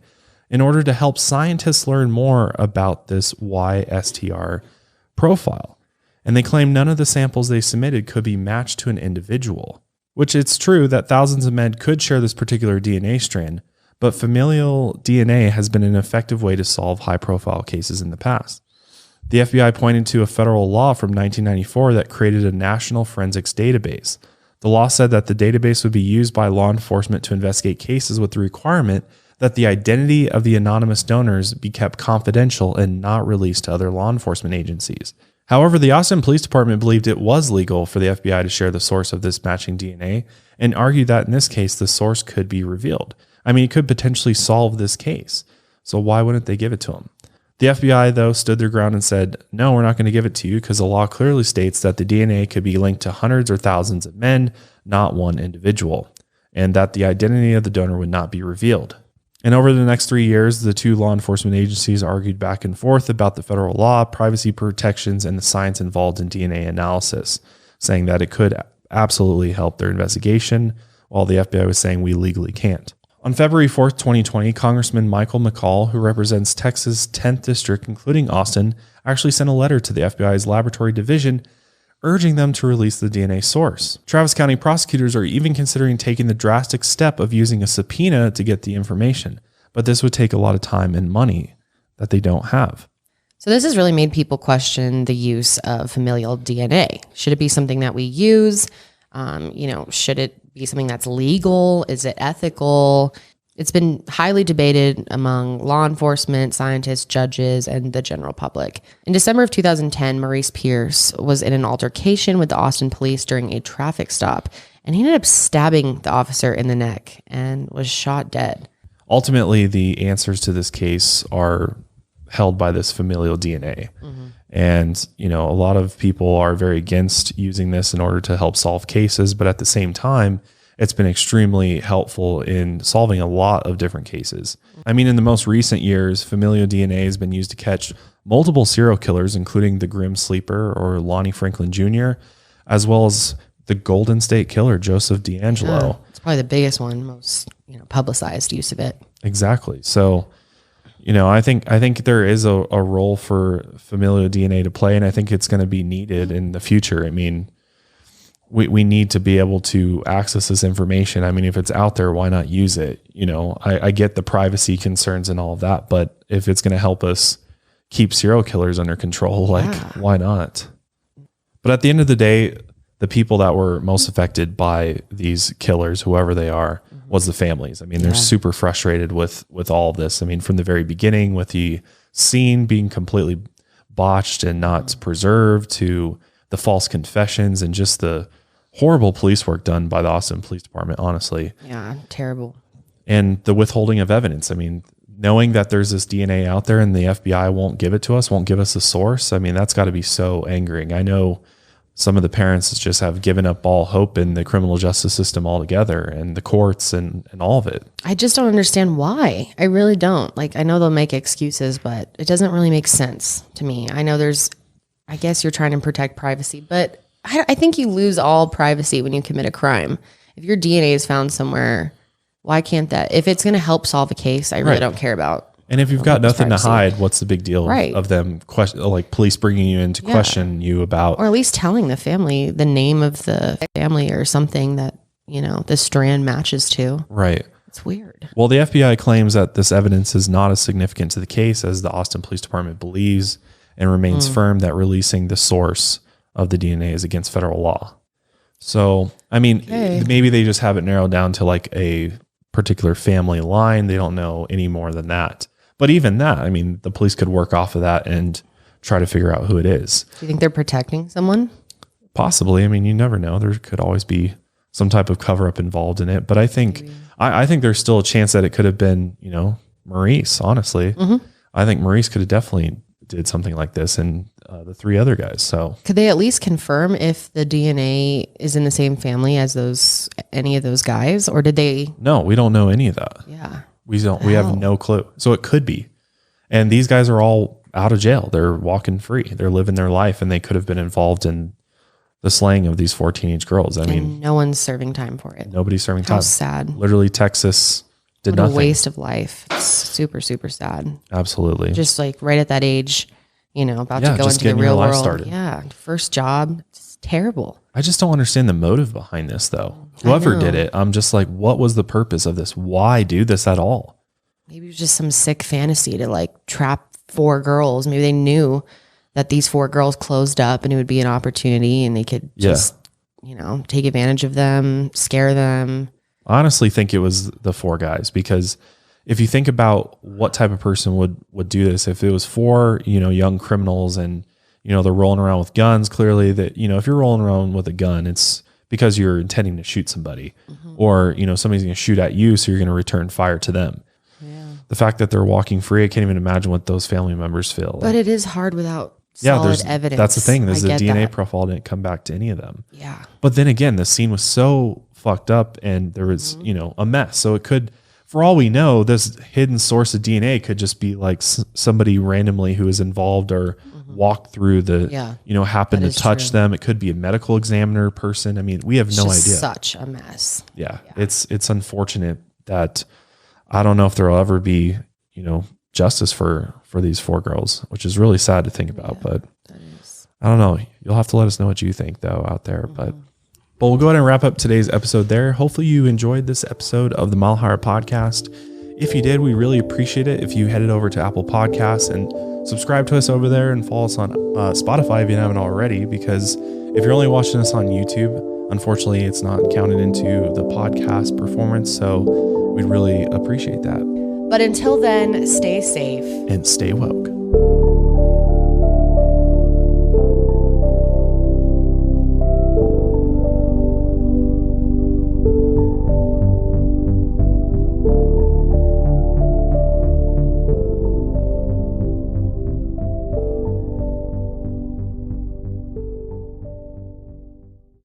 in order to help scientists learn more about this YSTR profile. And they claimed none of the samples they submitted could be matched to an individual, which it's true that thousands of men could share this particular DNA strand, but familial DNA has been an effective way to solve high-profile cases in the past. The FBI pointed to a federal law from 1994 that created a national forensics database. The law said that the database would be used by law enforcement to investigate cases with the requirement that the identity of the anonymous donors be kept confidential and not released to other law enforcement agencies. However, the Austin Police Department believed it was legal for the FBI to share the source of this matching DNA and argued that in this case, the source could be revealed. I mean, it could potentially solve this case. So why wouldn't they give it to them? The FBI, though, stood their ground and said, no, we're not going to give it to you because the law clearly states that the DNA could be linked to hundreds or thousands of men, not one individual, and that the identity of the donor would not be revealed. And over the next 3 years, the two law enforcement agencies argued back and forth about the federal law, privacy protections, and the science involved in DNA analysis, saying that it could absolutely help their investigation, while the FBI was saying we legally can't. On February 4th, 2020, Congressman Michael McCall, who represents Texas' 10th District, including Austin, actually sent a letter to the FBI's laboratory division urging them to release the DNA source. Travis County prosecutors are even considering taking the drastic step of using a subpoena to get the information, but this would take a lot of time and money that they don't have. So this has really made people question the use of familial DNA. Should it be something that we use? Should it be something that's legal? Is it ethical? It's been highly debated among law enforcement, scientists, judges, and the general public. In December of 2010, Maurice Pierce was in an altercation with the Austin police during a traffic stop, and he ended up stabbing the officer in the neck and was shot dead. Ultimately, the answers to this case are held by this familial DNA. Mm-hmm. And, a lot of people are very against using this in order to help solve cases, but at the same time, it's been extremely helpful in solving a lot of different cases. I mean, in the most recent years, familial DNA has been used to catch multiple serial killers, including the Grim Sleeper or Lonnie Franklin Jr., as well as the Golden State Killer, Joseph D'Angelo. It's probably the biggest one, most publicized use of it. Exactly. So, I think there is a role for familial DNA to play, and I think it's going to be needed in the future. I mean, we need to be able to access this information. I mean, if it's out there, why not use it? I get the privacy concerns and all of that, but if it's going to help us keep serial killers under control, why not? But at the end of the day, the people that were most affected by these killers, whoever they are, was the families. I mean, they're super frustrated with all of this. I mean, from the very beginning, with the scene being completely botched and not preserved, to the false confessions and just the horrible police work done by the Austin Police Department, honestly. Yeah, terrible. And the withholding of evidence. I mean, knowing that there's this DNA out there and the FBI won't give it to us, won't give us a source. I mean, that's got to be so angering. I know some of the parents just have given up all hope in the criminal justice system altogether and the courts and all of it. I just don't understand why. I really don't. I know they'll make excuses, but it doesn't really make sense to me. I know there's I guess you're trying to protect privacy, but I think you lose all privacy when you commit a crime. If your DNA is found somewhere, why can't that? If it's going to help solve a case, I really don't care about. And if you've got nothing privacy. to hide, what's the big deal of them like police bringing you in to question you about, or at least telling the family the name of the family or something that, you know, the strand matches to. Right. It's weird. Well, the FBI claims that this evidence is not as significant to the case as the Austin Police Department believes, and remains firm that releasing the source of the DNA is against federal law. So, I mean, maybe they just have it narrowed down to like a particular family line. They don't know any more than that. But even that, I mean, the police could work off of that and try to figure out who it is. Do you think they're protecting someone? Possibly. I mean, you never know. There could always be some type of cover up involved in it. But I think I think there's still a chance that it could have been, you know, Maurice, honestly. I think Maurice could have definitely did something like this, and the three other guys. So could they at least confirm if the DNA is in the same family as any of those guys, or did they? No, we don't know any of that. Yeah. We don't. We have no clue. So it could be. And these guys are all out of jail. They're walking free. They're living their life, and they could have been involved in the slaying of these 4 teenage girls. I mean, no one's serving time for it. Nobody's serving time. How sad. Literally, Texas did what nothing. A waste of life. It's super, super sad. Absolutely. Just like right at that age, you know, about to go just into the getting your real life world. started. Yeah. First job. It's terrible. I just don't understand the motive behind this, though. Whoever did it, I'm just like, what was the purpose of this? Why do this at all? Maybe it was just some sick fantasy to like trap 4 girls. Maybe they knew that these 4 girls closed up and it would be an opportunity and they could just, you know, take advantage of them, scare them. I honestly think it was the 4 guys, because if you think about what type of person would do this, if it was 4, you know, young criminals and, you know, they're rolling around with guns, clearly that, you know, if you're rolling around with a gun, it's because you're intending to shoot somebody or, you know, somebody's going to shoot at you. So you're going to return fire to them. The fact that they're walking free, I can't even imagine what those family members feel. But it is hard without solid evidence. That's the thing. There's the DNA that. profile didn't come back to any of them. Yeah. But then again, the scene was so fucked up and there was, you know, a mess. So it could, for all we know, this hidden source of DNA could just be like somebody randomly who is involved or walked through the, you know, happened to touch them. It could be a medical examiner person. I mean, we have no idea. Such a mess. Yeah. It's unfortunate that I don't know if there'll ever be, you know, justice for these 4 girls, which is really sad to think about. But I don't know. You'll have to let us know what you think, though, out there. But we'll go ahead and wrap up today's episode there. Hopefully you enjoyed this episode of the Mile Higher Podcast. If you did, we really appreciate it if you headed over to Apple Podcasts and subscribe to us over there and follow us on Spotify if you haven't already, because if you're only watching us on YouTube, unfortunately, it's not counted into the podcast performance. So we'd really appreciate that. But until then, stay safe and stay woke.